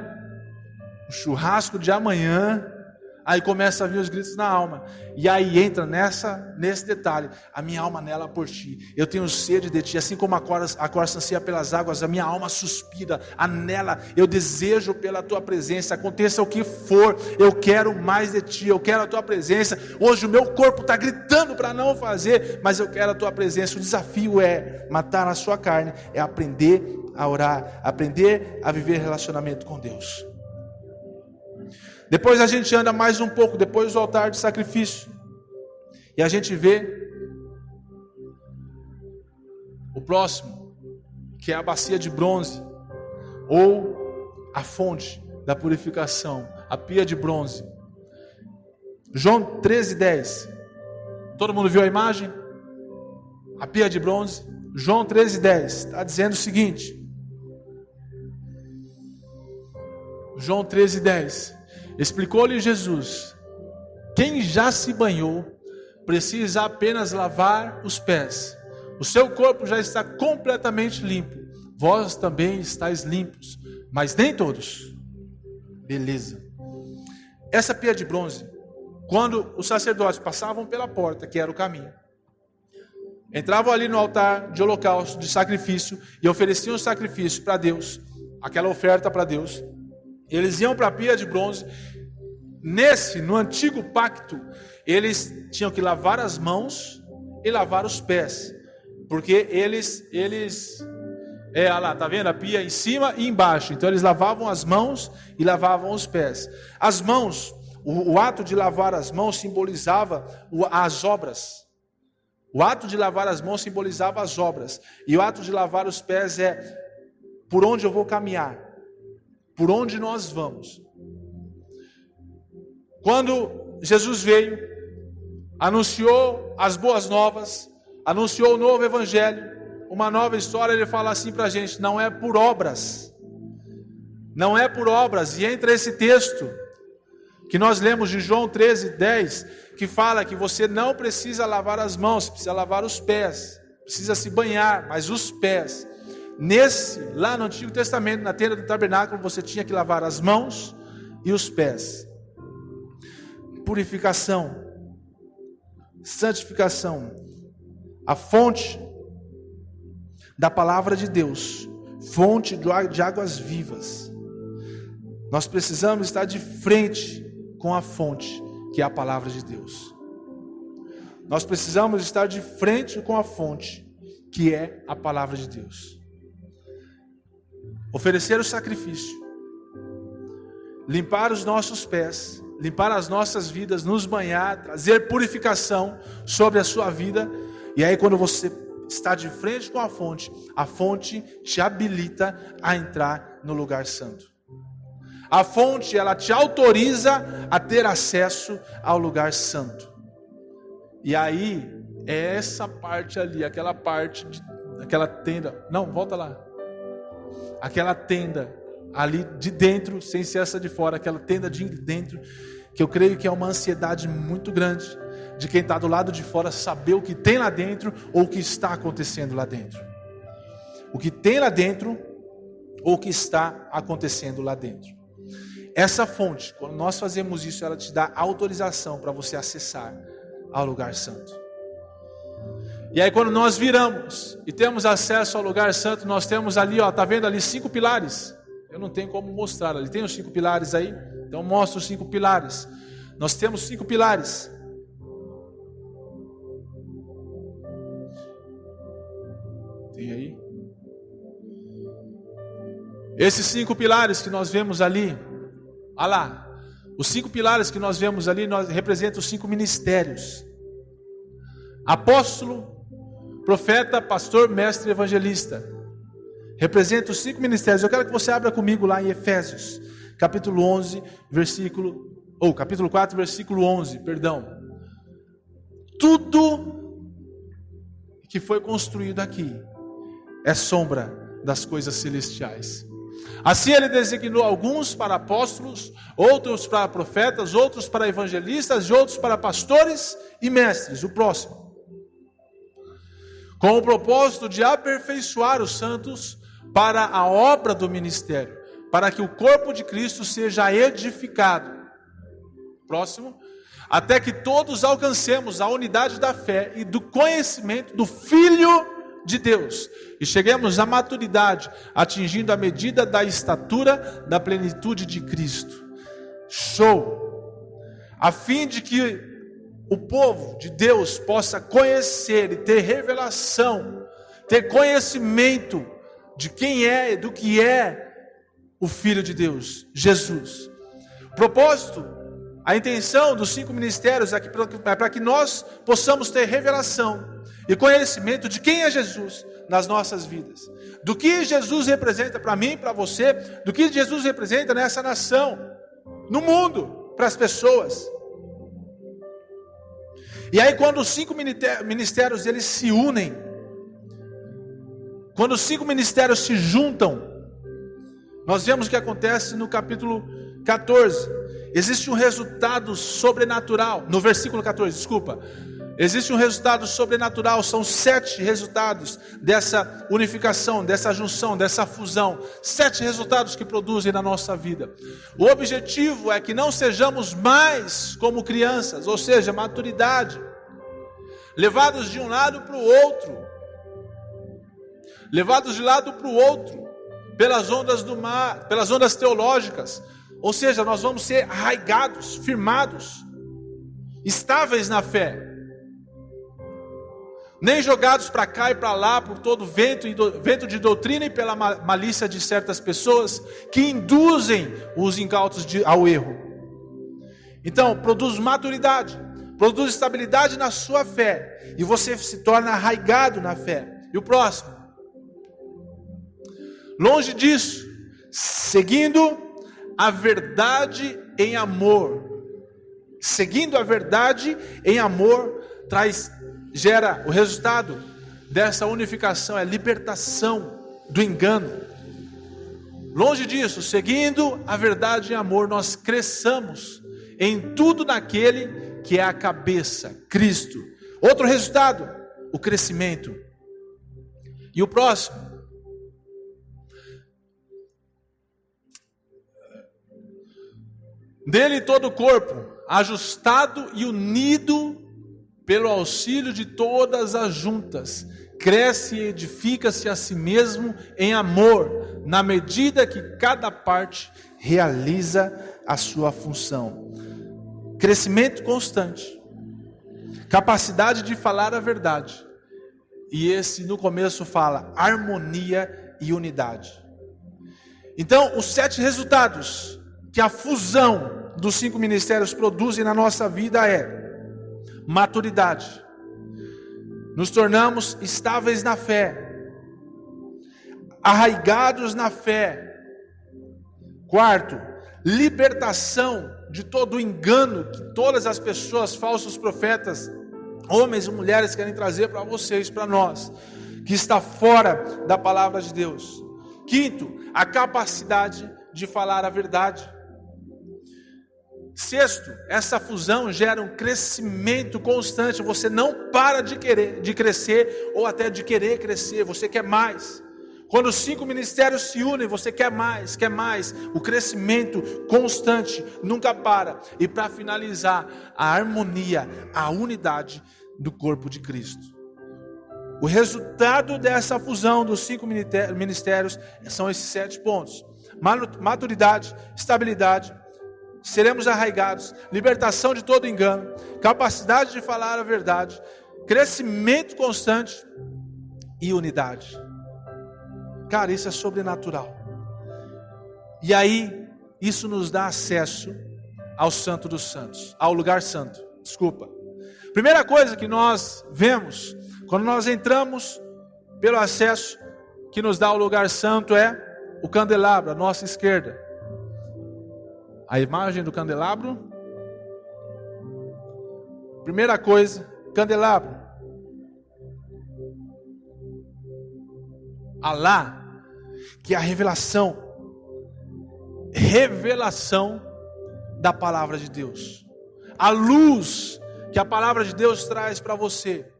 O churrasco de amanhã. Aí começa a vir os gritos na alma. E aí entra nesse detalhe. A minha alma anela por ti. Eu tenho sede de ti. Assim como a corça ansia pelas águas, a minha alma suspira, anela. Eu desejo pela tua presença. Aconteça o que for. Eu quero mais de ti. Eu quero a tua presença. Hoje o meu corpo está gritando para não fazer. Mas eu quero a tua presença. O desafio é matar a sua carne. É aprender a orar. Aprender a viver relacionamento com Deus. Depois a gente anda mais um pouco, depois do altar de sacrifício, e a gente vê o próximo, que é a bacia de bronze, ou a fonte da purificação, a pia de bronze. João 13:10. Todo mundo viu a imagem? A pia de bronze. João 13:10 está dizendo o seguinte. João 13:10. Explicou-lhe Jesus: quem já se banhou precisa apenas lavar os pés. O seu corpo já está completamente limpo. Vós também estáis limpos, mas nem todos. Beleza. Essa pia de bronze, quando os sacerdotes passavam pela porta, que era o caminho, entravam ali no altar de holocausto, de sacrifício, e ofereciam o sacrifício para Deus, aquela oferta para Deus. Eles iam para a pia de bronze. No antigo pacto, eles tinham que lavar as mãos e lavar os pés, porque olha lá, tá vendo a pia em cima e embaixo? Então eles lavavam as mãos e lavavam os pés. As mãos, o ato de lavar as mãos simbolizava as obras. O ato de lavar as mãos simbolizava as obras, e o ato de lavar os pés é por onde eu vou caminhar. Por onde nós vamos? Quando Jesus veio, anunciou as boas novas, anunciou o novo evangelho, uma nova história, ele fala assim para a gente: não é por obras, não é por obras. E entra esse texto que nós lemos de João 13:10, que fala que você não precisa lavar as mãos, precisa lavar os pés, precisa se banhar, mas os pés. Lá no Antigo Testamento, na tenda do tabernáculo, você tinha que lavar as mãos e os pés. Purificação, santificação, a fonte da palavra de Deus, fonte de águas vivas. Nós precisamos estar de frente com a fonte, que é a palavra de Deus. Nós precisamos estar de frente com a fonte, que é a palavra de Deus. Oferecer o sacrifício, limpar os nossos pés, limpar as nossas vidas, nos banhar, trazer purificação sobre a sua vida. E aí quando você está de frente com a fonte te habilita a entrar no lugar santo. A fonte, ela te autoriza a ter acesso ao lugar santo. E aí é essa parte ali, aquela tenda. Não, volta lá. Aquela tenda ali de dentro, sem ser essa de fora, aquela tenda de dentro, que eu creio que é uma ansiedade muito grande de quem está do lado de fora saber o que tem lá dentro ou o que está acontecendo lá dentro. O que tem lá dentro ou o que está acontecendo lá dentro. Essa fonte, quando nós fazemos isso, ela te dá autorização para você acessar ao lugar santo. E aí quando nós viramos e temos acesso ao lugar santo, nós temos ali, tá vendo ali 5 pilares? Eu não tenho como mostrar, ali tem os 5 pilares aí, então mostra os 5 pilares. Nós temos 5 pilares. Tem aí? Esses 5 pilares que nós vemos ali, olha lá, os 5 pilares que nós vemos ali, representam os 5 ministérios: apóstolo, profeta, pastor, mestre e evangelista. representa os 5 ministérios. Eu quero que você abra comigo lá em Efésios, capítulo 4, versículo 11, perdão. Tudo que foi construído aqui é sombra das coisas celestiais. Assim ele designou alguns para apóstolos, outros para profetas, outros para evangelistas e outros para pastores e mestres. O próximo. Com o propósito de aperfeiçoar os santos para a obra do ministério, para que o corpo de Cristo seja edificado. Próximo. Até que todos alcancemos a unidade da fé e do conhecimento do Filho de Deus, e cheguemos à maturidade, atingindo a medida da estatura da plenitude de Cristo. Show! A fim de que o povo de Deus possa conhecer e ter revelação, ter conhecimento de quem é e do que é o Filho de Deus, Jesus. O propósito, a intenção dos 5 ministérios é para que nós possamos ter revelação e conhecimento de quem é Jesus nas nossas vidas, do que Jesus representa para mim, para você, do que Jesus representa nessa nação, no mundo, para as pessoas. E aí quando os 5 ministérios eles se unem, quando os 5 ministérios se juntam, nós vemos o que acontece no capítulo 14. Existe um resultado sobrenatural, no versículo 14, desculpa. Existe um resultado sobrenatural, são 7 resultados dessa unificação, dessa junção, dessa fusão. 7 resultados que produzem na nossa vida. O objetivo é que não sejamos mais como crianças, ou seja, maturidade, levados de um lado para o outro, levados de lado para o outro, pelas ondas do mar, pelas ondas teológicas. Ou seja, nós vamos ser arraigados, firmados, estáveis na fé. Nem jogados para cá e para lá por todo vento de doutrina e pela malícia de certas pessoas que induzem os incautos ao erro. Então, produz maturidade, produz estabilidade na sua fé, e você se torna arraigado na fé. E o próximo, longe disso, seguindo a verdade em amor. Seguindo a verdade em amor gera o resultado dessa unificação, é libertação do engano. Longe disso, seguindo a verdade em amor, nós cresçamos em tudo naquele que é a cabeça, Cristo. Outro resultado, o crescimento. E o próximo, dele todo o corpo, ajustado e unido pelo auxílio de todas as juntas, cresce e edifica-se a si mesmo em amor, na medida que cada parte realiza a sua função. Crescimento constante, capacidade de falar a verdade, e esse no começo fala harmonia e unidade. Então, os 7 resultados que a fusão dos 5 ministérios produzem na nossa vida é maturidade, nos tornamos estáveis na fé, arraigados na fé. Quarto, libertação de todo o engano que todas as pessoas, falsos profetas, homens e mulheres querem trazer para vocês, para nós, que está fora da palavra de Deus. Quinto, a capacidade de falar a verdade. Sexto, essa fusão gera um crescimento constante. Você não para de crescer ou até de querer crescer, você quer mais. Quando os 5 ministérios se unem, você quer mais, quer mais. O crescimento constante nunca para. E para finalizar, a harmonia, a unidade do corpo de Cristo. O resultado dessa fusão dos 5 ministérios são esses 7 pontos: maturidade, estabilidade, seremos arraigados, libertação de todo engano, capacidade de falar a verdade, crescimento constante e unidade. Cara, isso é sobrenatural. E aí, isso nos dá acesso ao Santo dos Santos, ao lugar santo. Desculpa. Primeira coisa que nós vemos, quando nós entramos pelo acesso que nos dá o lugar santo é o candelabro, à nossa esquerda. A imagem do candelabro. Primeira coisa, candelabro. Alá, que é a revelação da palavra de Deus. A luz que a palavra de Deus traz para você.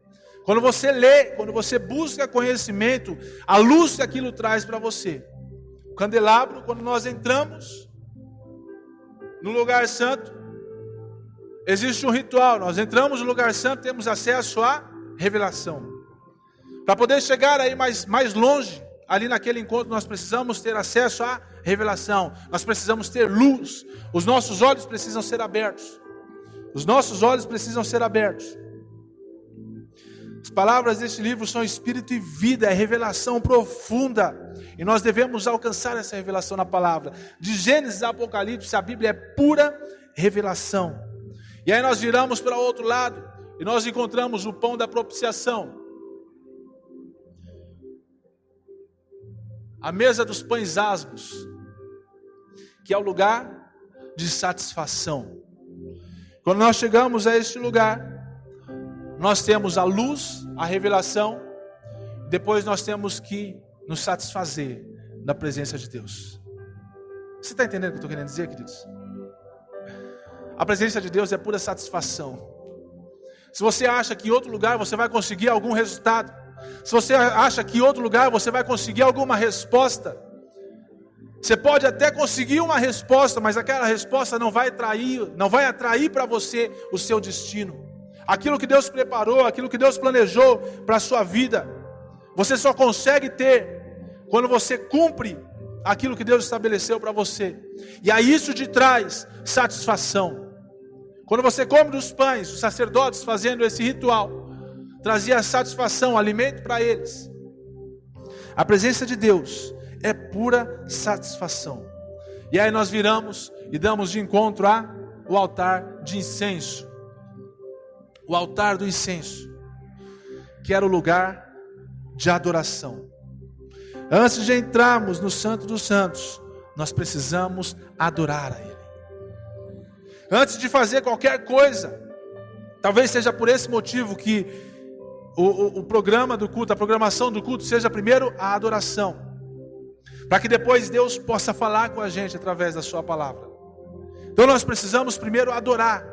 Quando você lê, quando você busca conhecimento, a luz que aquilo traz para você. O candelabro, quando nós entramos no lugar santo, existe um ritual. Nós entramos no lugar santo, temos acesso à revelação. Para poder chegar aí mais longe, ali naquele encontro, nós precisamos ter acesso à revelação. Nós precisamos ter luz. Os nossos olhos precisam ser abertos. Os nossos olhos precisam ser abertos. As palavras deste livro são espírito e vida, é revelação profunda. E nós devemos alcançar essa revelação na palavra. De Gênesis a Apocalipse, a Bíblia é pura revelação. E aí nós viramos para o outro lado e nós encontramos o pão da propiciação. A mesa dos pães asmos, que é o lugar de satisfação. Quando nós chegamos a este lugar, nós temos a luz, a revelação, depois nós temos que nos satisfazer da presença de Deus. Você está entendendo o que eu estou querendo dizer, queridos? A presença de Deus é pura satisfação. Se você acha que em outro lugar você vai conseguir algum resultado, se você acha que em outro lugar você vai conseguir alguma resposta, você pode até conseguir uma resposta, mas aquela resposta não vai atrair para você o seu destino. Aquilo que Deus preparou, aquilo que Deus planejou para a sua vida, você só consegue ter quando você cumpre aquilo que Deus estabeleceu para você. E aí isso te traz satisfação. Quando você come dos pães, os sacerdotes fazendo esse ritual, trazia satisfação, alimento para eles. A presença de Deus é pura satisfação. E aí nós viramos e damos de encontro ao altar de incenso. O altar do incenso, que era o lugar de adoração. Antes de entrarmos no Santo dos Santos, nós precisamos adorar a Ele. Antes de fazer qualquer coisa, talvez seja por esse motivo que o programa do culto, a programação do culto, seja primeiro a adoração, para que depois Deus possa falar com a gente através da sua palavra. Então nós precisamos primeiro adorar.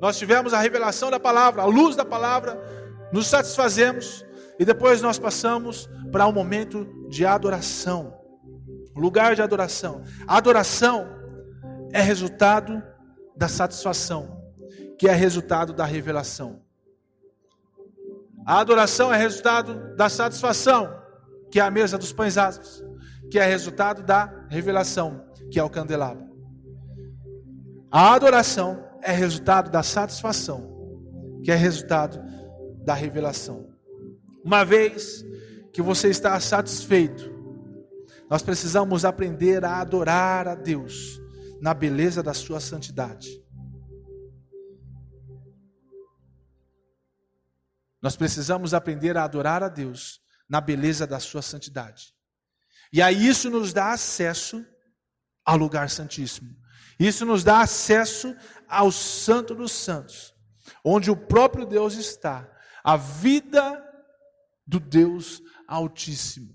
Nós tivemos a revelação da palavra, a luz da palavra, nos satisfazemos e depois nós passamos para um momento de adoração, lugar de adoração. A adoração é resultado da satisfação, que é resultado da revelação. A adoração é resultado da satisfação, que é a mesa dos pães asmos, que é resultado da revelação, que é o candelabro. A adoração é resultado da satisfação, que é resultado da revelação. Uma vez que você está satisfeito, nós precisamos aprender a adorar a Deus na beleza da sua santidade. Nós precisamos aprender a adorar a Deus na beleza da sua santidade. E aí isso nos dá acesso ao lugar santíssimo. Isso nos dá acesso ao Santo dos Santos, onde o próprio Deus está, a vida do Deus Altíssimo.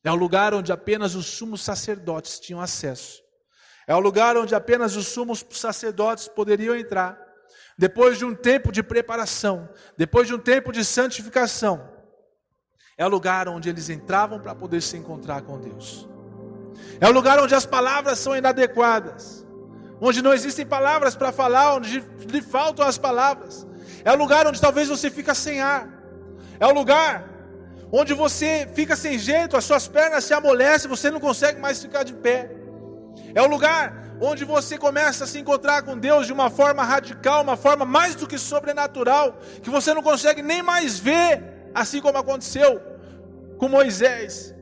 É o lugar onde apenas os sumos sacerdotes tinham acesso. É o lugar onde apenas os sumos sacerdotes poderiam entrar. Depois de um tempo de preparação, depois de um tempo de santificação, é o lugar onde eles entravam para poder se encontrar com Deus. É o lugar onde as palavras são inadequadas, onde não existem palavras para falar, onde lhe faltam as palavras. É o lugar onde talvez você fica sem ar. É o lugar onde você fica sem jeito, as suas pernas se amolecem, você não consegue mais ficar de pé. É o lugar onde você começa a se encontrar com Deus de uma forma radical, uma forma mais do que sobrenatural, que você não consegue nem mais ver, assim como aconteceu com Moisés,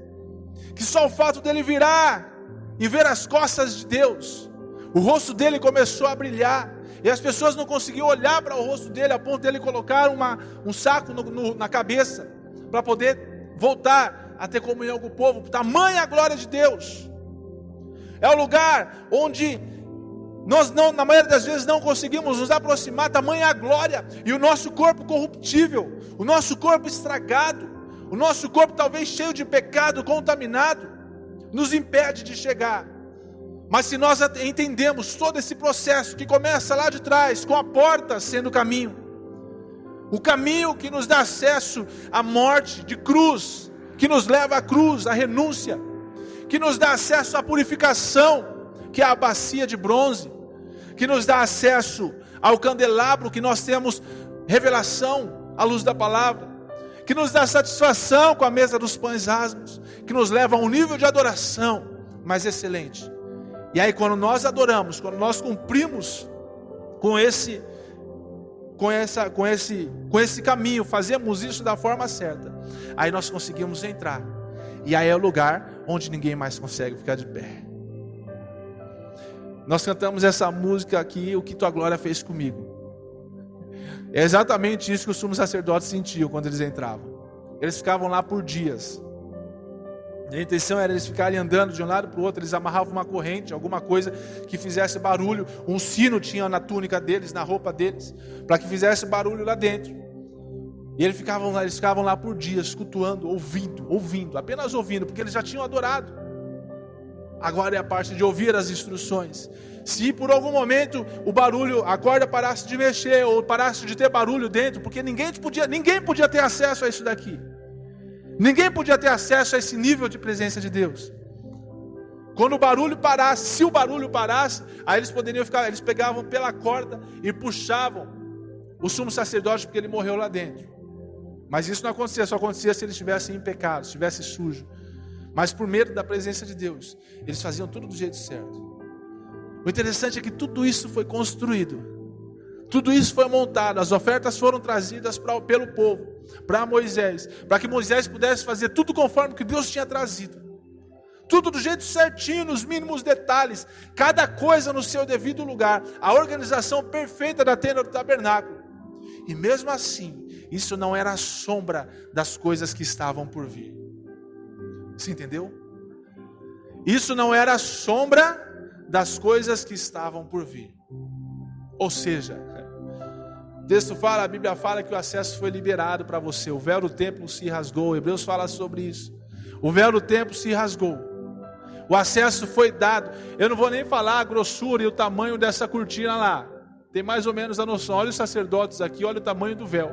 que só o fato dele virar e ver as costas de Deus, o rosto dele começou a brilhar, e as pessoas não conseguiam olhar para o rosto dele, a ponto dele colocar um saco na cabeça, para poder voltar a ter comunhão com o povo, tamanha a glória de Deus. É o lugar onde nós não, na maioria das vezes, não conseguimos nos aproximar, tamanha a glória, e o nosso corpo corruptível, o nosso corpo estragado, o nosso corpo talvez cheio de pecado, contaminado, nos impede de chegar. Mas se nós entendemos todo esse processo que começa lá de trás, com a porta sendo o caminho que nos dá acesso à morte de cruz, que nos leva à cruz, à renúncia, que nos dá acesso à purificação, que é a bacia de bronze, que nos dá acesso ao candelabro, que nós temos revelação à luz da palavra, que nos dá satisfação com a mesa dos pães asmos, que nos leva a um nível de adoração mais excelente. E aí quando nós adoramos, quando nós cumprimos com esse caminho, fazemos isso da forma certa, aí nós conseguimos entrar, e aí é o lugar onde ninguém mais consegue ficar de pé. Nós cantamos essa música aqui, O que tua glória fez comigo. É exatamente isso que os sumos sacerdotes sentiam quando eles entravam. Eles ficavam lá por dias. A intenção era eles ficarem andando de um lado para o outro. Eles amarravam uma corrente, alguma coisa que fizesse barulho. Um sino tinha na túnica deles, na roupa deles, para que fizesse barulho lá dentro. E eles ficavam lá por dias, cultuando, ouvindo, apenas ouvindo, porque eles já tinham adorado. Agora é a parte de ouvir as instruções. Se por algum momento o barulho, a corda parasse de mexer, ou parasse de ter barulho dentro, porque ninguém podia ter acesso a isso daqui. Ninguém podia ter acesso a esse nível de presença de Deus. Quando o barulho parasse, se o barulho parasse, aí eles pegavam pela corda e puxavam o sumo sacerdote, porque ele morreu lá dentro. Mas isso não acontecia, só acontecia se ele estivesse em pecado, se estivesse sujo. Mas por medo da presença de Deus, eles faziam tudo do jeito certo. O interessante é que tudo isso foi construído, tudo isso foi montado, as ofertas foram trazidas pelo povo, para Moisés, para que Moisés pudesse fazer tudo conforme que Deus tinha trazido, tudo do jeito certinho, nos mínimos detalhes, cada coisa no seu devido lugar, a organização perfeita da tenda do tabernáculo. E mesmo assim, isso não era a sombra das coisas que estavam por vir. Você entendeu? Isso não era a sombra das coisas que estavam por vir. Ou seja, o texto fala, a Bíblia fala que o acesso foi liberado para você. O véu do templo se rasgou. Hebreus fala sobre isso. O véu do templo se rasgou. O acesso foi dado. Eu não vou nem falar a grossura e o tamanho dessa cortina lá. Tem mais ou menos a noção. Olha os sacerdotes aqui, olha o tamanho do véu.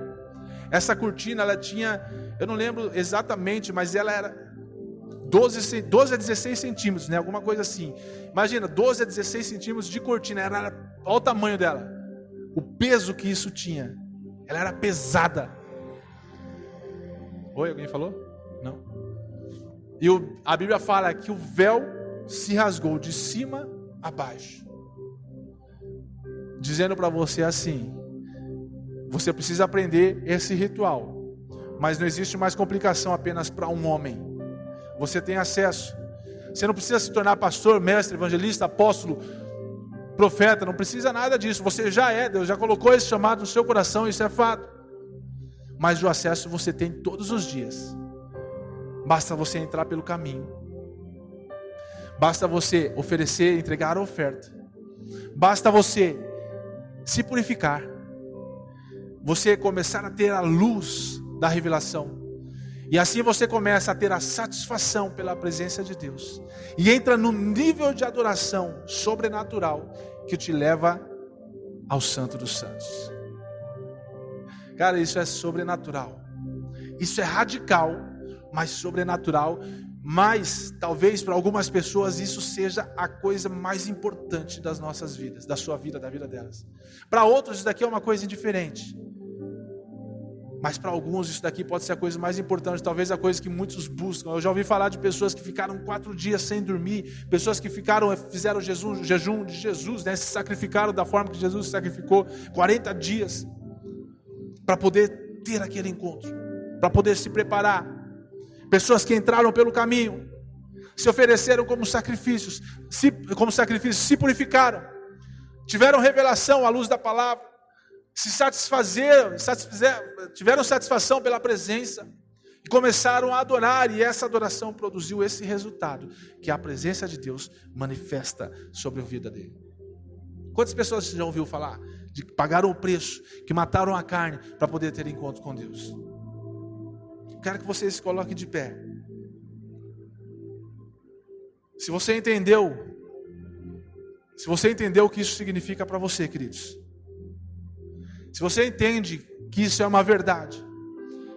Essa cortina, ela tinha, eu não lembro exatamente, mas ela era 12 a 16 centímetros, né? Alguma coisa assim. Imagina, 12 a 16 centímetros de cortina. Olha o tamanho dela. O peso que isso tinha. Ela era pesada. Oi, alguém falou? Não. E a Bíblia fala que o véu se rasgou de cima a baixo. Dizendo para você assim: você precisa aprender esse ritual. Mas não existe mais complicação apenas para um homem. Você tem acesso. Você não precisa se tornar pastor, mestre, evangelista, apóstolo, profeta. Não precisa nada disso. Você já é. Deus já colocou esse chamado no seu coração. Isso é fato. Mas o acesso você tem todos os dias. Basta você entrar pelo caminho. Basta você oferecer, entregar a oferta. Basta você se purificar. Você começar a ter a luz da revelação. E assim você começa a ter a satisfação pela presença de Deus. E entra no nível de adoração sobrenatural que te leva ao Santo dos Santos. Cara, isso é sobrenatural. Isso é radical, mas sobrenatural. Mas talvez para algumas pessoas isso seja a coisa mais importante das nossas vidas, da sua vida, da vida delas. Para outros isso daqui é uma coisa indiferente. Mas para alguns isso daqui pode ser a coisa mais importante, talvez a coisa que muitos buscam. Eu já ouvi falar de pessoas que ficaram 4 dias sem dormir, pessoas que fizeram jejum de Jesus, né? Se sacrificaram da forma que Jesus se sacrificou, 40 dias, para poder ter aquele encontro, para poder se preparar. Pessoas que entraram pelo caminho, se ofereceram como sacrifícios, se purificaram, tiveram revelação à luz da palavra, tiveram satisfação pela presença, E começaram a adorar, e essa adoração produziu esse resultado, que a presença de Deus manifesta sobre a vida dele. Quantas pessoas você já ouviu falar de que pagaram o preço, que mataram a carne para poder ter encontro com Deus? Quero que você se coloque de pé. Se você entendeu o que isso significa para você, queridos, se você entende que isso é uma verdade,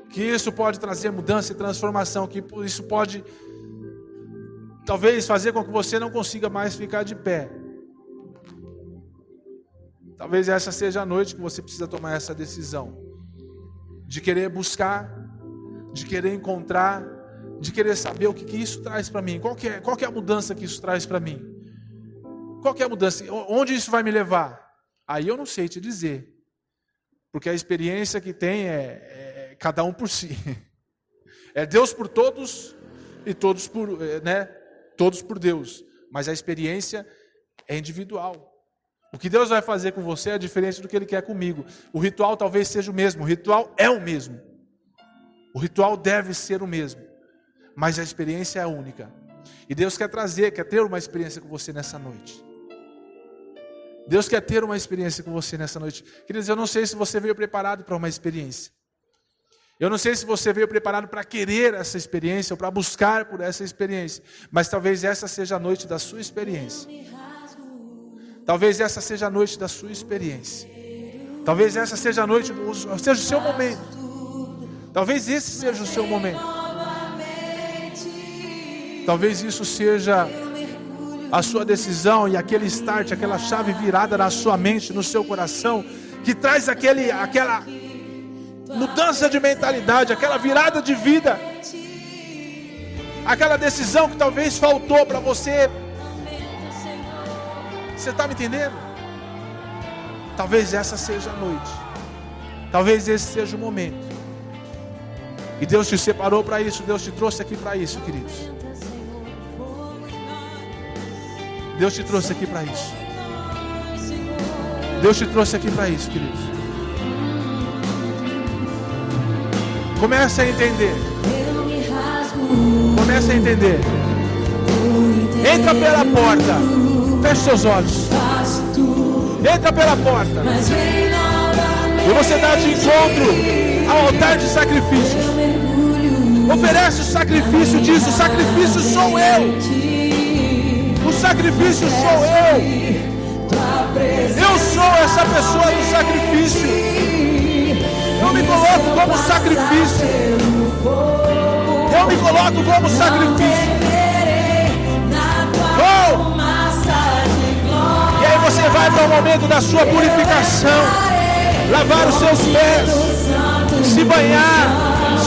que isso pode trazer mudança e transformação, que isso pode talvez fazer com que você não consiga mais ficar de pé, talvez essa seja a noite que você precisa tomar essa decisão, de querer buscar, de querer encontrar, de querer saber o que isso traz para mim. Qual que é a mudança que isso traz para mim? Qual que é a mudança? Onde isso vai me levar? Aí eu não sei te dizer, porque a experiência que tem é cada um por si. É Deus por todos e todos por Deus. Mas a experiência é individual. O que Deus vai fazer com você é diferente do que Ele quer comigo. O ritual talvez seja o mesmo. O ritual é o mesmo. O ritual deve ser o mesmo. Mas a experiência é única. E Deus quer ter uma experiência com você nessa noite. Deus quer ter uma experiência com você nessa noite. Queridos, eu não sei se você veio preparado para uma experiência. Eu não sei se você veio preparado para querer essa experiência ou para buscar por essa experiência. Mas talvez essa seja a noite da sua experiência. Talvez essa seja a noite da sua experiência. Talvez essa seja a noite, seja o seu momento. Talvez esse seja o seu momento. Talvez isso seja a sua decisão e aquele start, aquela chave virada na sua mente, no seu coração, que traz aquela mudança de mentalidade, aquela virada de vida, aquela decisão que talvez faltou para você. Você está me entendendo? Talvez essa seja a noite. Talvez esse seja o momento. E Deus te separou para isso, Deus te trouxe aqui para isso, queridos. Deus te trouxe aqui para isso. Deus te trouxe aqui para isso, queridos. Comece a entender. Comece a entender. Entra pela porta. Feche seus olhos. Entra pela porta. E você dá de encontro ao altar de sacrifícios. Oferece o sacrifício disso. O sacrifício sou eu. O sacrifício sou eu. Eu sou essa pessoa do sacrifício. Eu me coloco como sacrifício. Eu me coloco como sacrifício. Oh! E aí você vai para o momento da sua purificação. Lavar os seus pés. Se banhar.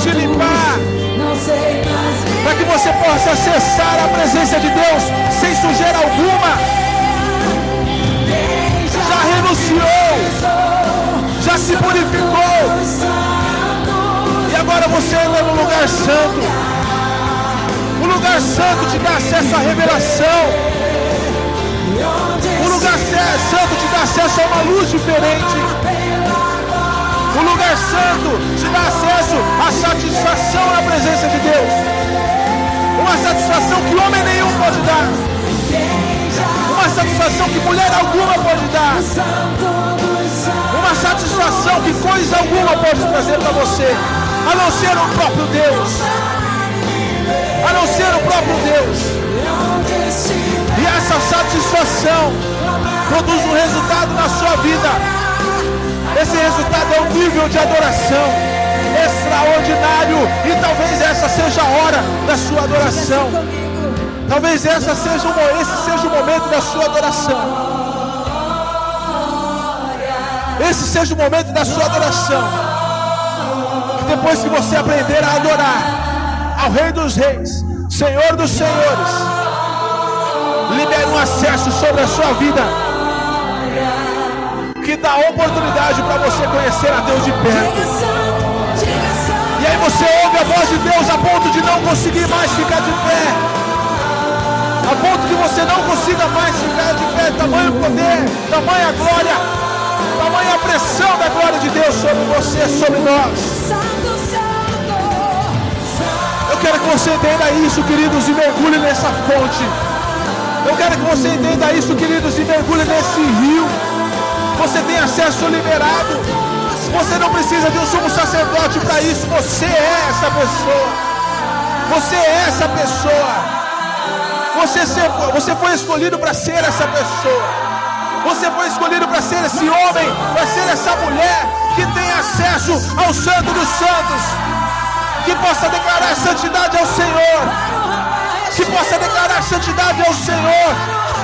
Se limpar. Para que você possa acessar a presença de Deus sem sujeira alguma. Já renunciou, já se purificou, e agora você entra no lugar santo. O lugar santo te dá acesso à revelação. O lugar santo te dá acesso a uma luz diferente. O lugar santo te dá acesso à satisfação na presença de Deus. Uma satisfação que homem nenhum pode dar. Uma satisfação que mulher alguma pode dar. Uma satisfação que coisa alguma pode trazer para você, a não ser o próprio Deus. A não ser o próprio Deus. E essa satisfação produz um resultado na sua vida. Esse resultado é um nível de adoração extraordinário. E talvez essa seja a hora da sua adoração. Talvez esse seja o momento da sua adoração. Esse seja o momento da sua adoração. E depois que você aprender a adorar ao Rei dos Reis, Senhor dos Senhores, libere um acesso sobre a sua vida que dá oportunidade para você conhecer a Deus de perto. E aí você ouve a voz de Deus a ponto de não conseguir mais ficar de pé. A ponto de você não consiga mais ficar de pé. Tamanho poder, tamanha glória, tamanha pressão da glória de Deus sobre você, sobre nós. quero que você entenda isso, queridos, e mergulhe nessa fonte. Eu quero que você entenda isso, queridos, e mergulhe nesse rio. Você tem acesso liberado. Você não precisa de um sumo sacerdote para isso. Você é essa pessoa. Você é essa pessoa. Você foi escolhido para ser essa pessoa. Você foi escolhido para ser esse homem, para ser essa mulher que tem acesso ao Santo dos Santos, que possa declarar santidade ao Senhor, que possa declarar santidade ao Senhor.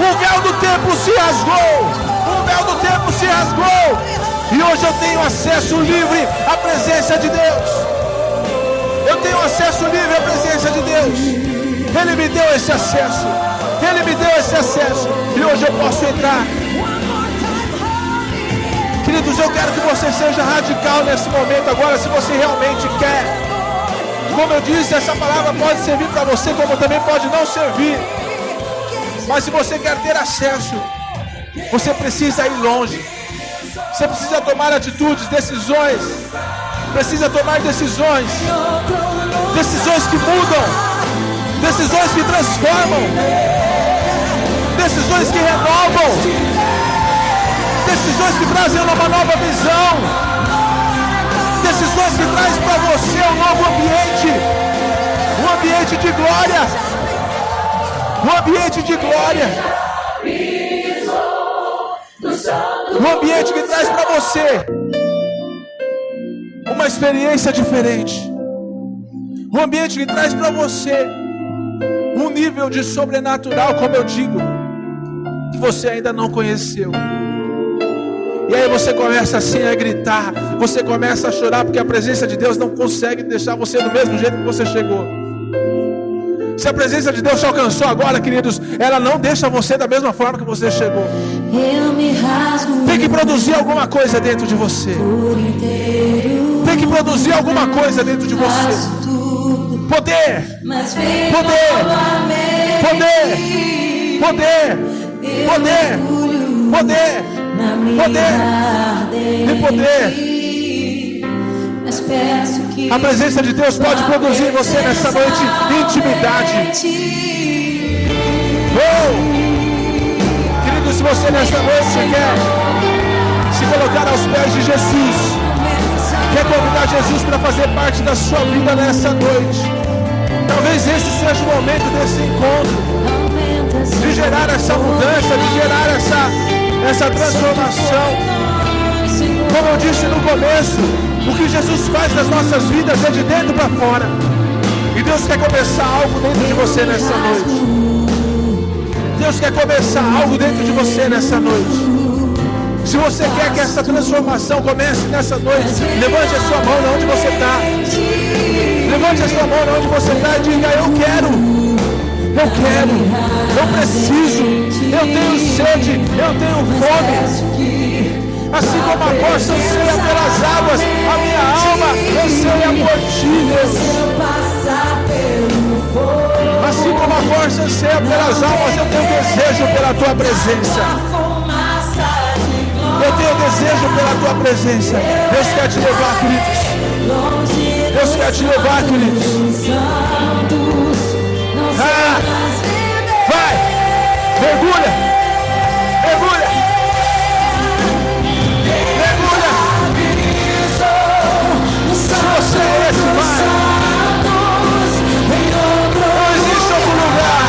O véu do templo se rasgou, o véu do templo se rasgou, e hoje eu tenho acesso livre à presença de Deus. Eu tenho acesso livre à presença de Deus. Ele me deu esse acesso, Ele me deu esse acesso, e hoje eu posso entrar. Queridos, eu quero que você seja radical nesse momento agora, se você realmente quer. Como eu disse, essa palavra pode servir para você, como também pode não servir. Mas se você quer ter acesso, você precisa ir longe. Você precisa tomar atitudes, decisões. Precisa tomar decisões. Decisões que mudam. Decisões que transformam. Decisões que renovam. Decisões que trazem uma nova visão. Decisões que trazem para você um novo ambiente. Um ambiente de glória. Um ambiente de glória. Um ambiente que traz para você uma experiência diferente. Um ambiente que traz para você um nível de sobrenatural, como eu digo, que você ainda não conheceu. E aí você começa assim a gritar, você começa a chorar, porque a presença de Deus não consegue deixar você do mesmo jeito que você chegou. Se a presença de Deus te alcançou agora, queridos, ela não deixa você da mesma forma que você chegou. Tem que produzir alguma coisa dentro de você. Tem que produzir alguma coisa dentro de você. Poder, poder, poder, poder, poder, poder, poder e poder. A presença de Deus pode produzir em você nessa noite intimidade. Oh! Querido, se você nessa noite quer se colocar aos pés de Jesus, quer convidar Jesus para fazer parte da sua vida nessa noite, talvez esse seja o momento desse encontro, de gerar essa mudança, de gerar essa transformação. Como eu disse no começo, o que Jesus faz nas nossas vidas é de dentro para fora. E Deus quer começar algo dentro de você nessa noite. Deus quer começar algo dentro de você nessa noite. Se você quer que essa transformação comece nessa noite, levante a sua mão onde você está. Levante a sua mão onde você está e diga: eu quero, eu preciso, eu tenho sede, eu tenho fome. Assim como a corça anseia pelas águas, a minha alma anseia por ti, Deus. Assim como a corça anseia pelas almas, eu tenho desejo pela tua presença. Eu tenho desejo pela tua presença. Deus quer te levar, queridos. Deus quer te levar, queridos. Vai! Mergulha! Mergulha! Você é esse, vai. Não existe outro lugar.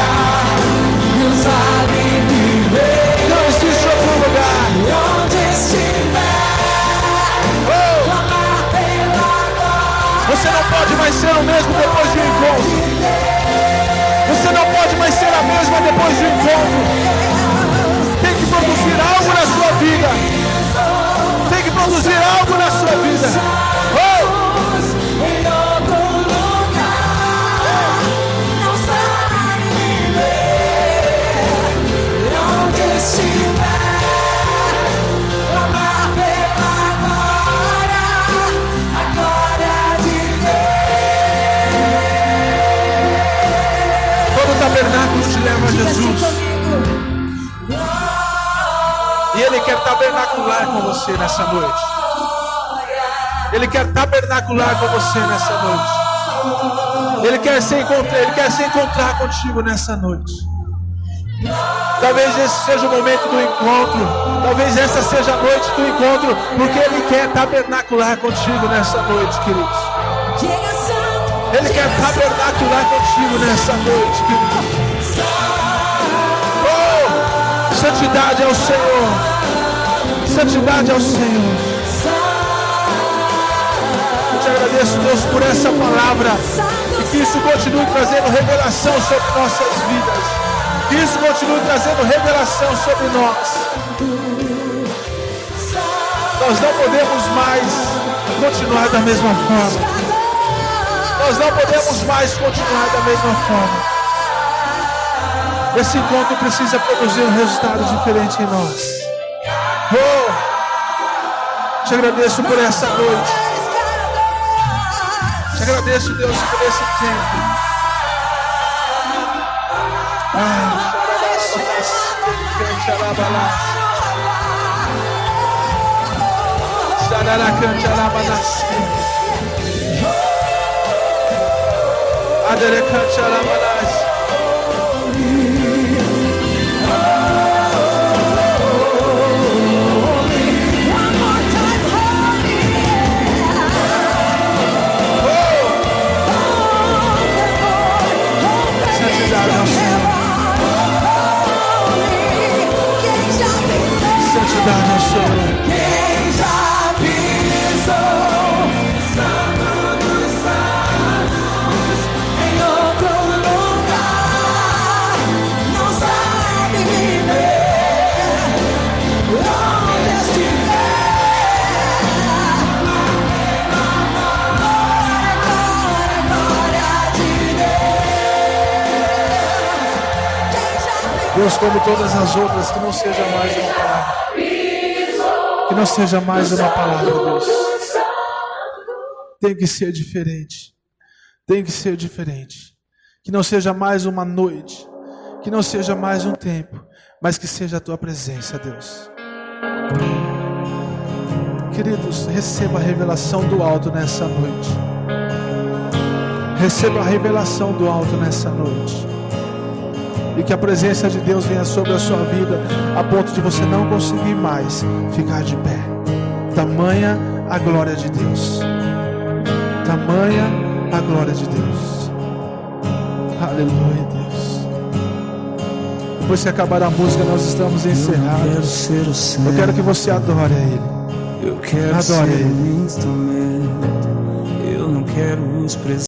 Não existe outro lugar. Você não pode mais ser o mesmo depois do encontro. Você não pode mais ser a mesma depois do encontro. Tem que produzir algo na sua vida. Tem que produzir algo na sua vida. Tabernáculo te leva a Jesus. E Ele quer tabernacular com você nessa noite. Ele quer tabernacular com você nessa noite. Ele quer se encontrar contigo nessa noite. Talvez esse seja o momento do encontro. Talvez essa seja a noite do encontro, porque Ele quer tabernacular contigo nessa noite, queridos. Ele quer tabernacular contigo nessa noite, queridos. Oh, santidade ao Senhor. Santidade ao Senhor. Eu te agradeço, Deus, por essa palavra. E que isso continue trazendo revelação sobre nossas vidas. Que isso continue trazendo revelação sobre nós. Nós não podemos mais continuar da mesma forma. Nós não podemos mais continuar da mesma forma. Esse encontro precisa produzir um resultado diferente em nós. Oh, te agradeço por essa noite. Te agradeço, Deus, por esse tempo. Santidade ao Senhor. Quem já pisou Santo dos Santos em outro lugar não sabe viver onde estiver. Glória de Deus. Deus, como todas as outras, que não seja mais uma palavra. Que não seja mais uma palavra, Deus. Tem que ser diferente. Tem que ser diferente. Que não seja mais uma noite. Que não seja mais um tempo. Mas que seja a Tua presença, Deus. Queridos, receba a revelação do alto nessa noite. Receba a revelação do alto nessa noite. E que a presença de Deus venha sobre a sua vida, a ponto de você não conseguir mais ficar de pé. Tamanha a glória de Deus. Tamanha a glória de Deus. Aleluia, Deus. Depois que acabar a música, nós estamos encerrados. Eu quero que você adore a Ele. Eu quero adore ser Ele. um instrumento. Eu não quero os presentes.